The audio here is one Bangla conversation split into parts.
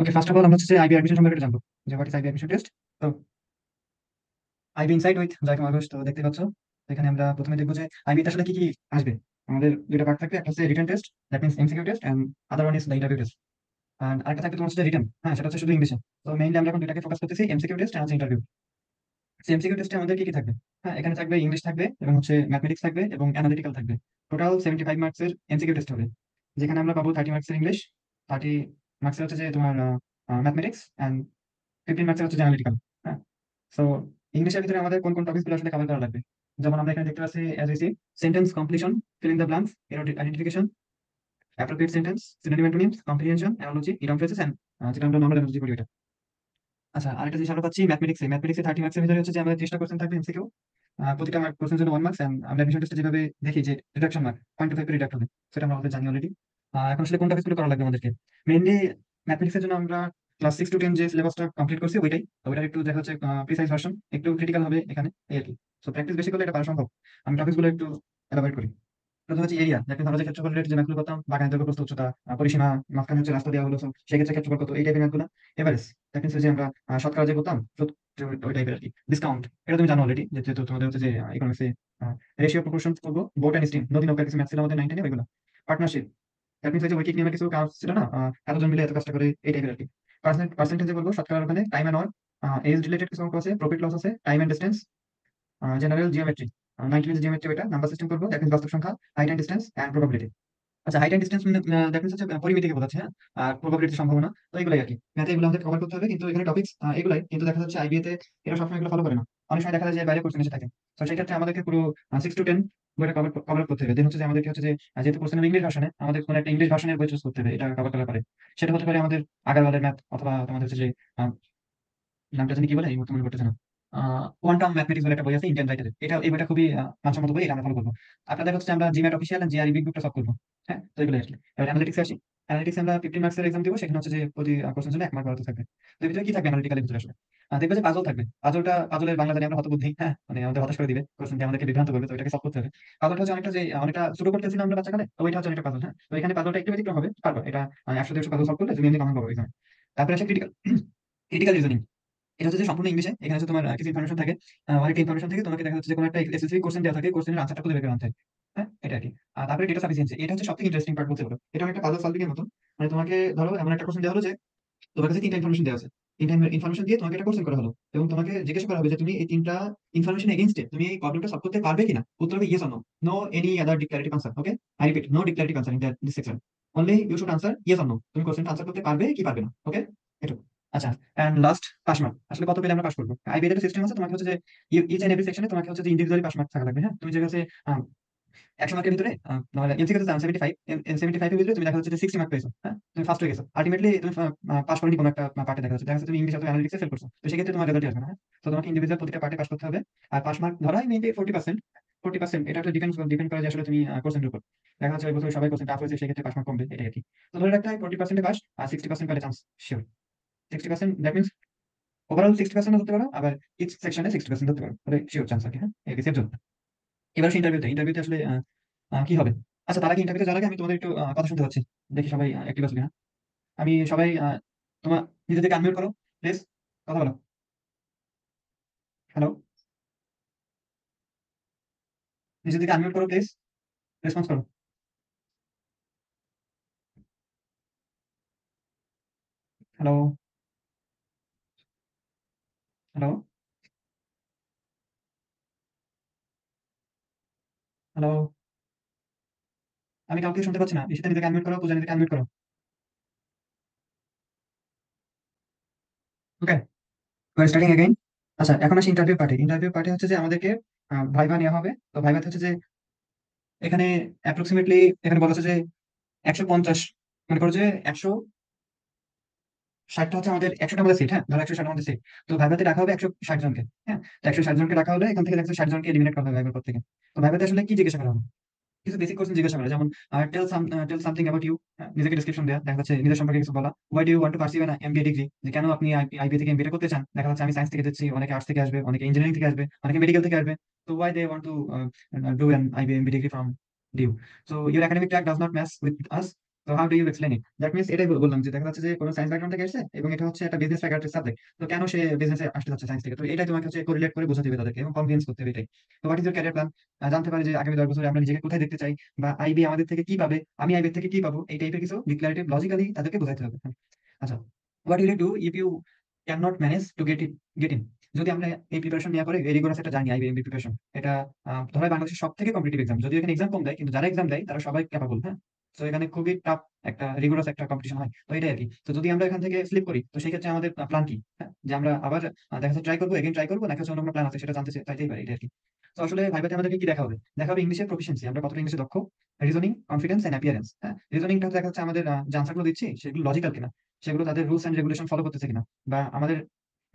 ওকে, ফার্স্ট অফ অল আমরা হচ্ছে আইবি অ্যাডমিশন সম্পর্কে জানবো, যে what is IB admission test. তো IB inside with Zakir marks, তো দেখতে পাচ্ছ। তো এখানে আমরা প্রথমে দেখবো যে আইবিতে আসলে কি কি আসবে। আমাদের দুইটা পার্ট থাকবে, একটা হচ্ছে written test, that means MCQ test, and other one is the interview test. আর আরেকটা থাকবে তোমার হচ্ছে রিটেন, হ্যাঁ, সেটা হচ্ছে শুধু ইংলিশে। তো মেইনলি আমরা এখন দুইটাকে ফোকাস করতেছি, এমসিকিউ টেস্ট আর ইন্টারভিউ। এমসিকিউ টেস্টে আমাদের কি কি থাকবে? হ্যাঁ, এখানে থাকবে ইংলিশ থাকবে, এবং হচ্ছে ম্যাথমেটিক্স থাকবে, এবং অ্যানালিটিক্যাল থাকবে। টোটাল 75 মার্কসের এমসিকিউ টেস্ট হবে, যেখানে আমরা পাবো 30 মার্কসের ইংলিশ, 30 মার্কসের হচ্ছে যে তোমার ম্যাথমেটিক্স, অ্যান্ড 15 মার্কসের হচ্ছে অ্যানালিটিক্যাল। হ্যাঁ, সো ইংলিশের ভিতরে আমাদের কোন কোন টপিক গুলো আসলে কভার করা লাগবে? যেমন আমরা এখানে দেখতে পাচ্ছি as easy, sentence completion, fill in the blanks, error identification, appropriate sentence, synonym antonyms, comprehension, analogy, idiom phrases, and যেটা আমরা নরমাল অ্যানালজি বলি এটা। আচ্ছা, আরেকটা জিনিস আমরা পাচ্ছি ম্যাথমেটিক্সে 30 মার্কসের ভিতরে হচ্ছে যে আমাদের 30টা কোশ্চেন থাকবে এমসিকিউ। প্রতিটা কোশ্চেন জন্য 1 মার্কস, এন্ড আমরা এডমিশন টেস্টে যেভাবে দেখি যে রিডাকশন মার্ক 0.25 রিডাক্ট হবে, সেটা আমরা আমাদের জানি অলরেডি। এখন আসলে কোনটা ফিক্স করা লাগবে আমাদেরকে? মেইনলি ম্যাথমেটিক্সের জন্য আমরা ক্লাস 6 to 10 যে সিলেবাসটা কমপ্লিট করছি ওইটাই, তো ওইটার একটু দেখা হচ্ছে প্রিসাইজ ভার্সন, একটু ক্রিটিক্যাল হবে এখানে, এই আর কি। সো প্র্যাকটিস বেশি করলে এটা পারা সম্ভব। আমি টপিকসগুলো একটু এলাবোরেট করি। প্রথম হচ্ছে এরিয়া, যাকে আমরা যে ক্ষেত্রফল রিলেটেড যে ম্যাথগুলো করতাম, বাগানের দৈর্ঘ্য প্রস্থ উচ্চতা, পরিসীমা, মাঝখানে হচ্ছে রাস্তা দেওয়া হলো, so সেক্ষেত্রে ক্ষেত্রফল কত, এই টাইপের ম্যাথগুলো। এভারেজ, দ্যাট মিন্স যে আমরা শতকরা যে করতাম, ওই টাইপের আর কি। ডিসকাউন্ট, এটা তুমি জানো অলরেডি, যেহেতু তোমাদের হচ্ছে যে ইকোনমিক্সে রেশিও প্রপোর্শন করবো, বোট অ্যান্ড স্টিম, নদী নৌকার কিছু ম্যাথ ছিল আমাদের 9-10 ওইগুলো। পার্টনারশিপ, দ্যাট মিন্স যে ঐকিক নিয়মের কিছু কাজ ছিল না, এতজন মিলে এত কাজটা করে, এই টাইপের আর কি। পার্সেন্টেজে বলবো শতকরার, ওখানে time and hour, age related কিছু অঙ্ক আছে, প্রফিট লস আছে, time and distance, general geometry, 90 geometry, ওইটা নাম্বার সিস্টেম করবো, দ্যাট মিন্স বাস্তব সংখ্যা, height and distance, and probability. আচ্ছা, height and distance that means হচ্ছে পরিমিতিকে বোঝাচ্ছে, হ্যাঁ। আর প্রবাবিলিটি সম্ভাবনা, তো এগুলাই আর কি। ম্যাথে এগুলো আমাদের কভার করতে হবে, কিন্তু এখানে টপিক্স এগুলাই, কিন্তু দেখা যাচ্ছে আইবিএতে এরা সবসময় এগুলো ফলো করে না। অনেক সময় দেখা যায় যে বাইরে কোশ্চেন এসে থাকে। তো সেই ক্ষেত্রে আমাদেরকে পুরো 6 to 10 বইটা কভার করতে হবে। দেন হচ্ছে যে আমাদেরকে হচ্ছে যে যেহেতু কোশ্চেন ইংলিশ ভার্সনে, আমাদের কোনো একটা ইংলিশ ভার্সনের বই চুজ করতে হবে, এটা কভার করার পরে। সেটা হতে পারে আমাদের আগারওয়ালের ম্যাথ, অথবা তোমাদের হচ্ছে যে আহ, নামটা জানি কি বলে, এই মুহূর্তে মনে করতেছে না। কোয়ান্টাম ম্যাথমেটিক্স বলে একটা বই আছে ইন্ডিয়ান রাইটারের, এটা এই বইটা খুবই মানসম্মত বই, এটা আমরা ফলো করবো। আপনাদের হচ্ছে আমরা GMAT official and GRE big বুকটা সলভ করবো। হ্যাঁ, তো এগুলো আসলে এবার অ্যানালিটিক্স আসি। অ্যানালিটিক্স আমরা 15 মার্কসের এক্সাম দিব, সেখানে হচ্ছে যে প্রতি কোশ্চেন জন্য 1 মার্ক বাড়াতে থাকবে। তো এর ভিতরে কি থাকবে অ্যানালিটিক্যালের ভিতরে আসলে? দেখবে যে পাজল থাকবে। পাজলের বাংলা জানি আমরা হতবুদ্ধি, হ্যাঁ, মানে আমাদের হতাশ করে দিবে, কোশ্চেনটি আমাদেরকে বিভ্রান্ত করবে, তো এটাকে সলভ করতে হবে। পাজলটা হচ্ছে অনেকটা ছোট করতেছিলাম আমরা বাচ্চাকালে, তো এটা হচ্ছে অনেকটা পাজল, হ্যাঁ। তো এখানে পাজলটা একটু ব্যতিক্রম হবে, পারবা এটা 100-150 পাজল সলভ করলে তুমি এমনি কমন পাবো এখানে। তারপরে আসে ক্রিটিক্যাল ক্রিটিক্যাল রিজনিং। এটা হচ্ছে যে সম্পূর্ণ ইংলিশে, এখানে হচ্ছে তোমার কিছু ইনফরমেশন থাকে। অনেকটা ইনফরমেশন থেকে তোমাকে দেখা যাচ্ছে যে কোনো একটা স্পেসিফিক কোশ্চেন দেওয়া থাকে, কোশ্চেনের আনসারটা খুঁজে বের করে আনতে হয়। হ্যাঁ, এটা আর কি। আর তারপরে ডেটা সাফিসিয়েন্সি, এটা হচ্ছে সবথেকে ইন্টারেস্টিং পার্ট বলতে পারো। এটা অনেকটা পাজল সলভিং এর মতো। মানে তোমাকে ধরো এমন একটা কোশ্চেন দেওয়া হলো যে তোমার কাছে 3টা ইনফরমেশন দেওয়া আছে, 3টা ইনফরমেশন দিয়ে তোমাকে একটা কোশ্চেন করা হলো, এবং তোমাকে জিজ্ঞাসা করা হবে যে তুমি এই 3টা ইনফরমেশন এগেইনস্টে তুমি এই প্রবলেমটা সলভ করতে পারবে কিনা। উত্তর হবে yes or no, no any other declarative answer. Okay, I repeat, no declarative answer in this section, only you should answer yes or no, তুমি কোশ্চেনটা আনসার করতে পারবে কি পারবে না। ওকে, এটা। আচ্ছা, এন্ড লাস্ট, পাস মার্ক। আসলে কত পেলে আমরা পাস করবো? আইবিএর একটা সিস্টেম আছে, তোমাকে হচ্ছে যে ইচ এন্ড এভরি সেকশনে তোমাকে হচ্ছে যে ইন্ডিভিজুয়ালি পাস মার্ক থাকা লাগবে, হ্যাঁ। তুমি যে কাছে 100 মার্কের ভিতরে, নাহলে এমসিকিউ তে 75, 75 এর ভিতরে তুমি দেখা যাচ্ছে যে 60 মার্ক পেয়েছো, হ্যাঁ, তুমি ফার্স্ট হয়ে গেছো, আলটিমেটলি তুমি পাস করনি কোনো একটা পার্টে, দেখা যাচ্ছে তুমি ইংলিশ অথবা অ্যানালিটিক্সে ফেল করছো, তো সেক্ষেত্রে তোমার রেজাল্ট আসবে না, হ্যাঁ। তো তোমাকে ইন্ডিভিজুয়াল প্রতিটা পার্টে পাস করতে হবে। আর পাস মার্ক ধরা হয় মেইনলি 40%। 40% এটা একটা ডিপেন্ড করে যে আসলে তুমি কোর্সের উপর। দেখা যাচ্ছে ওই বছর সবাই কোর্সের টাফ হয়েছে, সেক্ষেত্রে পাস মার্ক কমবে, এটাই আর কি। তো ধরে রাখতে হয় 40% পাস, আর 60% পেলে chance sure. 60% that means overall 60% ধরতে পারো, আবার ইচ সেকশনে 60% ধরতে পারো, তাহলে শিওর চান্স আর কি, হ্যাঁ, এই সেফ জোন। এবার আসে ইন্টারভিউতে আসলে কি হবে? আচ্ছা, তার আগে ইন্টারভিউতে যাওয়ার আগে আমি তোমাদের একটু কথা শুনতে হচ্ছে, দেখি সবাই অ্যাক্টিভ আছে কিনা। আমি সবাই তোমার নিজেদেরকে আনমিউট করো, প্লিজ, কথা বলো। হ্যালো, নিজেদেরকে আনমিউট করো প্লিজ, রেসপন্স করো। Hello, hello, hello. আমি কাউকে শুনতে পাচ্ছি না, ঈশিতা নিজেকে আনমিউট করো, পূজা নিজেকে আনমিউট করো। ওকে, স্টার্টিং এগেইন। আচ্ছা, এখন আসি ইন্টারভিউ পার্টি হচ্ছে যে আমাদেরকে ভাইভা নেওয়া হবে। তো ভাইভাতে হচ্ছে যে এখানে অ্যাপ্রক্সিমেটলি, এখানে বলা হচ্ছে যে 150, মনে করো যে 160টা হচ্ছে আমাদের, 100টা আমাদের সিট, হ্যাঁ, ধরো 160 আমাদের সিট। তো ভাইভাতে রাখা হবে 160 জনকে, হ্যাঁ। তো 160 জনকে রাখা হলে এখান থেকে 160 জনকে এলিমিনেট করা হবে ভাইভার পর থেকে। তো ভাইভাতে আসলে কি জিজ্ঞাসা করা হবে? কিছু বেসিক কোশ্চেন জিজ্ঞাসা করে, যেমন টেল সামথিং অ্যাবাউট ইউ, নিজেকে ডিসক্রিপশন দেওয়া, দেখা যাচ্ছে নিজের সম্পর্কে কিছু বলা। Why do you want to pursue an MBA degree, যে কেন আপনি আইবিএ থেকে এমবিএ করতে চান। দেখা যাচ্ছে আমি সায়েন্স থেকে দিচ্ছি, অনেকে আর্টস থেকে আসবে, অনেকে ইঞ্জিনিয়ারিং থেকে আসবে, অনেকে মেডিকেল থেকে আসবে। তো why they want to do an IBA MBA degree from DU. So your academic track does not match with us, তো how do you explain it? That means এটাই বললাম যে দেখা যাচ্ছে যে কোনো সায়েন্স ব্যাকগ্রাউন্ড থেকে এসেছে এবং এটা হচ্ছে একটা বিজনেস ফ্যাকাল্টির সাবজেক্ট। তো কেন সে বিজনেসে আসতে যাচ্ছে সায়েন্স থেকে? তো এটাই তোমাকে হচ্ছে কোরিলেট করে বোঝাতে হবে তাদেরকে এবং কনভিন্স করতে হবে এটাই। তো what is your career plan? জানতে পারে যে আগামী 10 বছরে আমরা নিজেকে কোথায় দেখতে চাই বা আইবি আমাদের থেকে কি পাবে, আমি আইবি থেকে কি পাবো, এই টাইপের কিছু ডিক্লারেটিভ লজিক্যালি তাদেরকে বোঝাতে হবে। হ্যাঁ। আচ্ছা, what will you do if you can not manage to get in? যদি আমরা এই প্রিপারেশন নেওয়ার পরে এই রিগোরাস একটা জার্নি আইবিএম প্রিপারেশন, এটা ধরো বাংলাদেশের সব থেকে কম্পিটিটিভ এক্সাম, যদিও এখানে এক্সাম কম দেয় কিন্তু যারা এক্সাম দেয় তারা সবাই ক্যাপাবল। হ্যাঁ। তো এখানে খুবই টাফ একটা রিগোরাস একটা কম্পিটিশন হয়, তো এটাই আর কি। তো যদি আমরা এখান থেকে স্লিপ করি তো সেই ক্ষেত্রে আমাদের প্ল্যান কি? হ্যাঁ, যে আমরা আবার দেখা যাচ্ছে ট্রাই করবো, এগেন ট্রাই করবো, নাকি হচ্ছে অন্য কোনো প্ল্যান আছে সেটা জানতে চাইতেই পারি, এটা আর কি। তো আসলে ভাইভাতে আমাদেরকে কি দেখা হবে? দেখা হবে ইংলিশের প্রফিসিয়েন্সি, আমরা কতটা ইংলিশে দক্ষ, রিজনিং, কনফিডেন্স এন্ড অ্যাপিয়ারেন্স। হ্যাঁ, রিজনিংটা দেখা যাচ্ছে আমাদের যে আনসারগুলো দিচ্ছি সেগুলো লজিক্যাল কিনা, সেগুলো তাদের রুলস এন্ড রেগুলেশন ফলো করতেছে কিনা, বা আমাদের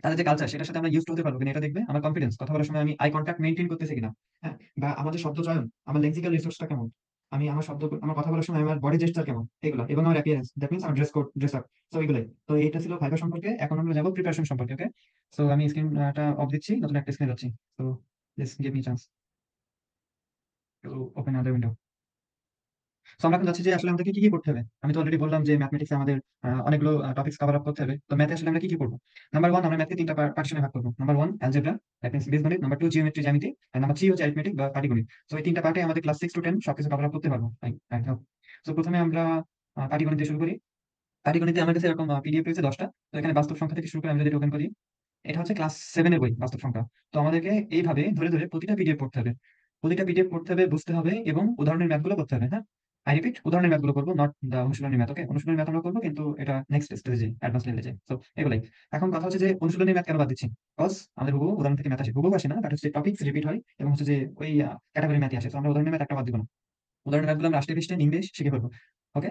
তাদের যে কালচার সেটার সাথে আমরা ইউজ হতে পারবো কিনা, এটা দেখবে। আমার কনফিডেন্স, কথা বলার সময় আমি আই কন্টাক্ট মেইনটেইন করতেছি কিনা। হ্যাঁ, বা আমাদের শব্দ চয়ন, আমার লেক্সিক্যাল রিসোর্সটা কেমন, আমি আমার শব্দ, আমার কথা বলার সময় আমার বডি জেস্চার কেমন, এগুলো, এবং আমার অ্যাপিয়ারেন্স, দ্যাট মিন্স আমার ড্রেস কোড, ড্রেস আপ। তো এগুলাই। তো এটা ছিল ভাইবা সম্পর্কে। এখন আমরা যাবো প্রিপারেশন সম্পর্কে। ওকে, সো আমি স্ক্রিনটা অফ দিচ্ছি, নতুন একটা স্ক্রিনে যাচ্ছি। তো please give me chance to open other window. So আমরা এখন যাচ্ছি যে আসলে আমাদেরকে কি কি করতে হবে। আমি তো অলরেডি বললাম যে ম্যাথমেটিক্সে আমাদের অনেকগুলো টপিক্স কভার আপ করতে হবে। তো ম্যাথে আসলে আমরা কি কি করবো? নাম্বার ওয়ান, আমরা ম্যাথকে তিনটা পার্টিশনে ভাগ করবো। Number one algebra, that means বীজগণিত। নাম্বার টু জিওমেট্রি, জ্যামিতি। আর নাম্বার থ্রি হচ্ছে অ্যারিথমেটিক বা পাটিগণিত। তো এই তিনটা পার্টে আমাদের ক্লাস 6 to 10 সবকিছু কভার আপ করতে পারবো। তো প্রথমে আমরা পাটিগণিত দিয়ে শুরু করি। পাটিগণিতে আমার কাছে এরকম পিডিএফ রয়েছে 10টা। তো এখানে বাস্তব সংখ্যা থেকে শুরু করে আমি যদি ওপেন করি, এটা হচ্ছে ক্লাস 7 এর বই, বাস্তব সংখ্যা। তো আমাদেরকে এইভাবে ধরে ধরে প্রতিটা পিডিএফ পড়তে হবে, প্রতিটা পিডিএফ পড়তে হবে, বুঝতে হবে এবং উদাহরণের ম্যাথগুলো করতে হবে। হ্যাঁ, আই রিপিট, উদাহরণের ম্যাথগুলো করবো, নট দা অনুশীলনী ম্যাথ। ওকে, অনুশীলনী ম্যাথ আমরা করবো কিন্তু এটা নেক্সট স্টেজে, অ্যাডভান্স লেভেলে। তো এগুলাই। এখন কথা হচ্ছে যে অনুশীলনী ম্যাথ কেন বাদ দিচ্ছি? বিকজ আমাদের হুবহু উদাহরণ থেকে ম্যাথ আসে, হুবহু আসে না, বাট হচ্ছে টপিকস রিপিট হয় এবং হচ্ছে যে ওই ক্যাটাগরি ম্যাথই আসে। তো আমরা উদাহরণের ম্যাথ একটা বাদ দিব না, উদাহরণের ম্যাথগুলো আমরা 8টে 20টে ইংলিশ শিখে ফেলবো। ওকে,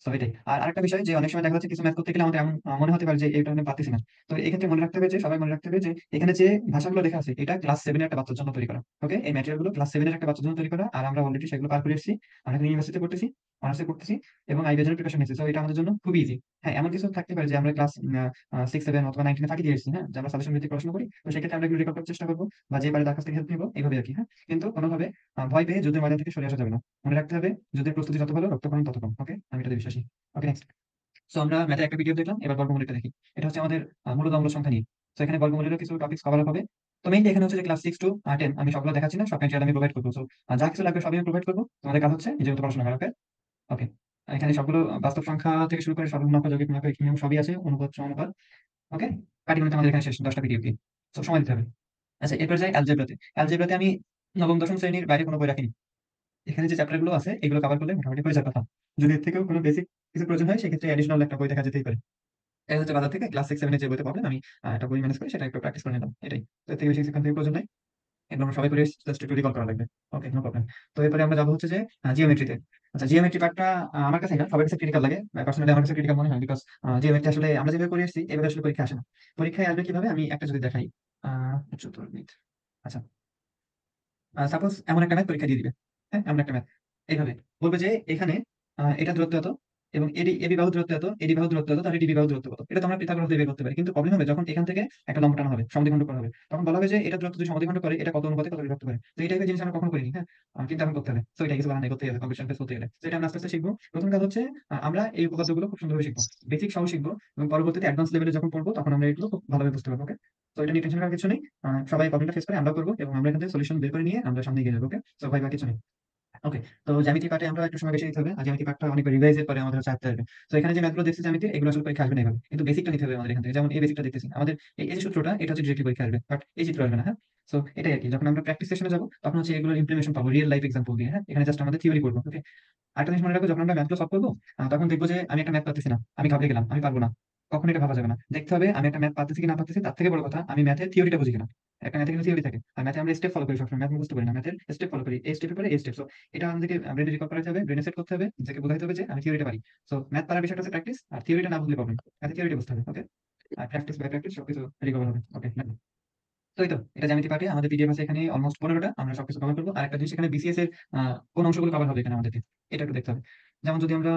সো এটাই। আর আরেকটা বিষয় যে অনেক সময় দেখা যাচ্ছে কিছু ম্যাথ করতে গেলে আমাদের এমন মনে হতে পারে যে এটা আমি পারতেছি না। তো এক্ষেত্রে মনে রাখতে হবে যে, সবাই মনে রাখতে হবে যে এখানে যে ভাষাগুলো লেখা আছে এটা ক্লাস 7 এর একটা বাচ্চার জন্য তৈরি করা। ওকে, এই ম্যাটেরিয়াল গুলো ক্লাস 7 এর একটা বাচ্চার জন্য তৈরি করা, আর আমরা অলরেডি সেগুলো পার করে এসেছি। আমরা এখন ইউনিভার্সিটিতে পড়তেছি, অনার্সে পড়তেছি এবং আইবিএর জন্য প্রিপারেশন নিচ্ছি। তো এটা আমাদের জন্য খুবই ইজি। হ্যাঁ, এমন কিছু থাকতে পারে যে আমরা ক্লাস 6 7 অথবা 9 10 ফাঁকি দিয়ে এসেছি, হ্যাঁ, যে আমরা সাজেশন ভিত্তিক পড়াশোনা করি। তো সেক্ষেত্রে আমরা এগুলো রেকর্ড করার চেষ্টা করবো, বা যে পারে তার কাছ থেকে হেল্প নিবো, এইভাবে আর কি। হ্যাঁ, কিন্তু কোনোভাবে ভয় পেয়ে যুদ্ধের ময়দান থেকে সরে আসা যাবে না। মনে রাখতে হবে, যুদ্ধের প্রস্তুতি যত ভালো, রক্তক্ষরণ তত কম। ওকে, আমি এটাতে বিশ্বাসী। ওকে, নেক্সট। সো আমরা ম্যাথের একটা পিডিএফ দেখলাম, এবার বর্গমূলটা দেখি। এটা হচ্ছে আমাদের মূলদ অম্ল সংখ্যা নিয়ে। তো এখানে বর্গমূলেরও কিছু টপিকস কভার হবে। তো মেইনলি এখানে হচ্ছে যে ক্লাস 6 to 10 আমি সবগুলো দেখাচ্ছি না, সব ম্যাটেরিয়াল আমি প্রোভাইড করবো। সো যা কিছু লাগবে সবই আমি প্রোভাইড করবো, তোমাদের কাজ হচ্ছে নিজের মতো পড়াশোনা করা। ওকে, ওকে। এখানে সবগুলো বাস্তব সংখ্যা থেকে শুরু করে সর্বমূলক, যৌগিক, মূলক, রৈখিক নিয়ম সবই আছে, অনুপাত, সমানুপাত। ওকে, পাটিগণিত আমাদের এখানে শেষ 10টা পিডিএফ দিয়ে। তো সময় দিতে হবে। আচ্ছা, এরপর যাই অ্যালজেব্রাতে। অ্যালজেব্রাতে আমি নবম দশম শ্রেণীর বাইরে কোনো বই রাখিনি। এখানে যে চ্যাপ্টার গুলো আছে এগুলো কভার করলে মোটামুটি হয়ে যাওয়ার কথা। যদি এর থেকেও কোনো বেসিক কিছু প্রয়োজন হয় সেক্ষেত্রে অ্যাডিশনাল একটা বই দেখা যেতেই পারে। এটা হচ্ছে বাজার থেকে ক্লাস 6 7 এর যে বইতে পাবেন, আমি একটা বই ম্যানেজ করে সেটা একটু প্র্যাকটিস করে নিলাম, এটাই। তো এর থেকে বেশি সেখান থেকে প্রয়োজন নাই, এগুলো আমরা সবাই করে জাস্ট একটু রিকল করা লাগবে। ওকে, নো প্রবলেম। তো এরপরে আমরা যাবো হচ্ছে যে জিওমেট্রিতে। আচ্ছা, জিওমেট্রি পার্টটা আমার কাছে না, সবার কাছে ক্রিটিক্যাল লাগে, পার্সোনালি আমার কাছে ক্রিটিক্যাল মনে হয়। বিকজ জিওমেট্রি আসলে আমরা যেভাবে করে এসেছি এভাবে আসলে পরীক্ষা আসে না। পরীক্ষায় আসবে কিভাবে আমি একটা যদি দেখাই। চতুর মিনিট। আচ্ছা, সাপোজ এমন একটা ম্যাথ পরীক্ষা দিয়ে দিবে। হ্যাঁ, এমন একটা ম্যাথ এইভাবে বলবে যে এখানে এটা দূরত্ব এত এবং এডি এবি বাহু দূরত্ব এত, এডি বাহু দূরত্ব এত, তাহলে ডিবি বাহু দূরত্ব কত। এটা তো আমরা পিথাগোরাস দিয়ে বের করতে পারি, কিন্তু প্রবলেম হবে যখন এখান থেকে একটা লম্ব টানা হবে, সমদ্বিখণ্ড করা হবে, তখন বলা হবে যে এটা দূরত্ব যদি সমদ্বিখণ্ড করে এটা কত অনুপাতে কত বিভক্ত করে। তো এই টাইপের জিনিস আমরা কখনো করিনি। হ্যাঁ, কিন্তু এখন করতে হবে। তো এটা কিছু বানান করতে হবে, কম্পিটিশন ফেস করতে গেলে। তো এটা আমরা আস্তে আস্তে শিখবো। প্রথম কাজ হচ্ছে আমরা এই উপপাদ্যগুলো খুব সুন্দরভাবে শিখবো, বেসিক সহ শিখবো, এবং পরবর্তীতে অ্যাডভান্স লেভেলে যখন পড়বো তখন আমরা এগুলো খুব ভালোভাবে বুঝতে পারবো। ওকে, তো এটা নিয়ে টেনশন করার কিছু নেই। সবাই প্রবলেমটা ফেস করে আমরা করবো এবং আমরা এখান থেকে সলিউশন বের করে নিয়ে আমরা সামনে এগিয়ে যাবো। ওকে, তো ভাই বাকি কিছু নেই। ওকে, তো জ্যামিতি পার্টে আমরা একটু সময় বেশি দিতে হবে, আর জ্যামিতি পার্টটা অনেক রিভাইজ এর পরে আমাদের হচ্ছে আয়ত্তে আসবে। তো এখানে যে ম্যাথগুলো দেখছি জ্যামিতি, এগুলো আসলে পরীক্ষা আসবে না এভাবে, কিন্তু বেসিকটা নিতে হবে আমাদের এখান থেকে। যেমন এই বেসিকটা দেখতেছি আমাদের, এই যে সূত্রটা, এটা হচ্ছে ডিরেক্টলি পরীক্ষা আসবে, বাট এই চিত্র আসবে না। হ্যাঁ, সো এটাই আর কি। যখন আমরা প্র্যাকটিস সেশনে যাবো তখন হচ্ছে এগুলোর ইমপ্লিমেন্টেশন পাবো রিয়েল লাইফ এক্সাম্পল দিয়ে। হ্যাঁ, এখানে জাস্ট আমাদের থিওরি করবো। ওকে, আরেকটা জিনিস মনে রাখবো, যখন আমরা ম্যাথগুলো সলভ করবো তখন দেখবো যে আমি একটা ম্যাথ পারতেছি না, আমি ঘাবড়ে গেলাম, আমি পারবো না, কখন এটা ভাবা যাবে না। দেখতে হবে আমি একটা ম্যাথ পারতেছি কি না পারতেছি, তার থেকে বড় কথা আমি ম্যাথের থিওরিটা বুঝি কিনা। একটা ম্যাথে কিন্তু থিওরি থাকে, আর ম্যাথে আমরা স্টেপ ফলো করি সবসময়, ম্যাথ মুখস্থ করি না, ম্যাথের স্টেপ ফলো করি, এই স্টেপের পরে এই স্টেপ। সো এটা আমাদেরকে ব্রেনে রিকল করাতে হবে, ব্রেনে সেট করতে হবে, নিজেকে বোঝাতে হবে যে আমি থিওরিটা পারি। সো ম্যাথ পারার বিষয়টা হচ্ছে প্র্যাকটিস, আর থিওরিটা না বুঝলে প্রবলেম। ম্যাথে থিওরিটা বুঝতে হবে। ওকে, আর প্র্যাকটিস বাই প্র্যাকটিস সবকিছু রিকভার হবে। ওকে, তো এই তো এটা জ্যামিতি পার্টে আমাদের পিডিএফ আছে এখানে অলমোস্ট 15টা, আমরা সবকিছু কভার করবো। আর একটা জিনিস, এখানে বিসিএস এর কোন অংশগুলো কভার হবে এখানে আমাদেরকে, এটা একটু দেখতে হবে। যেমন যদি আমরা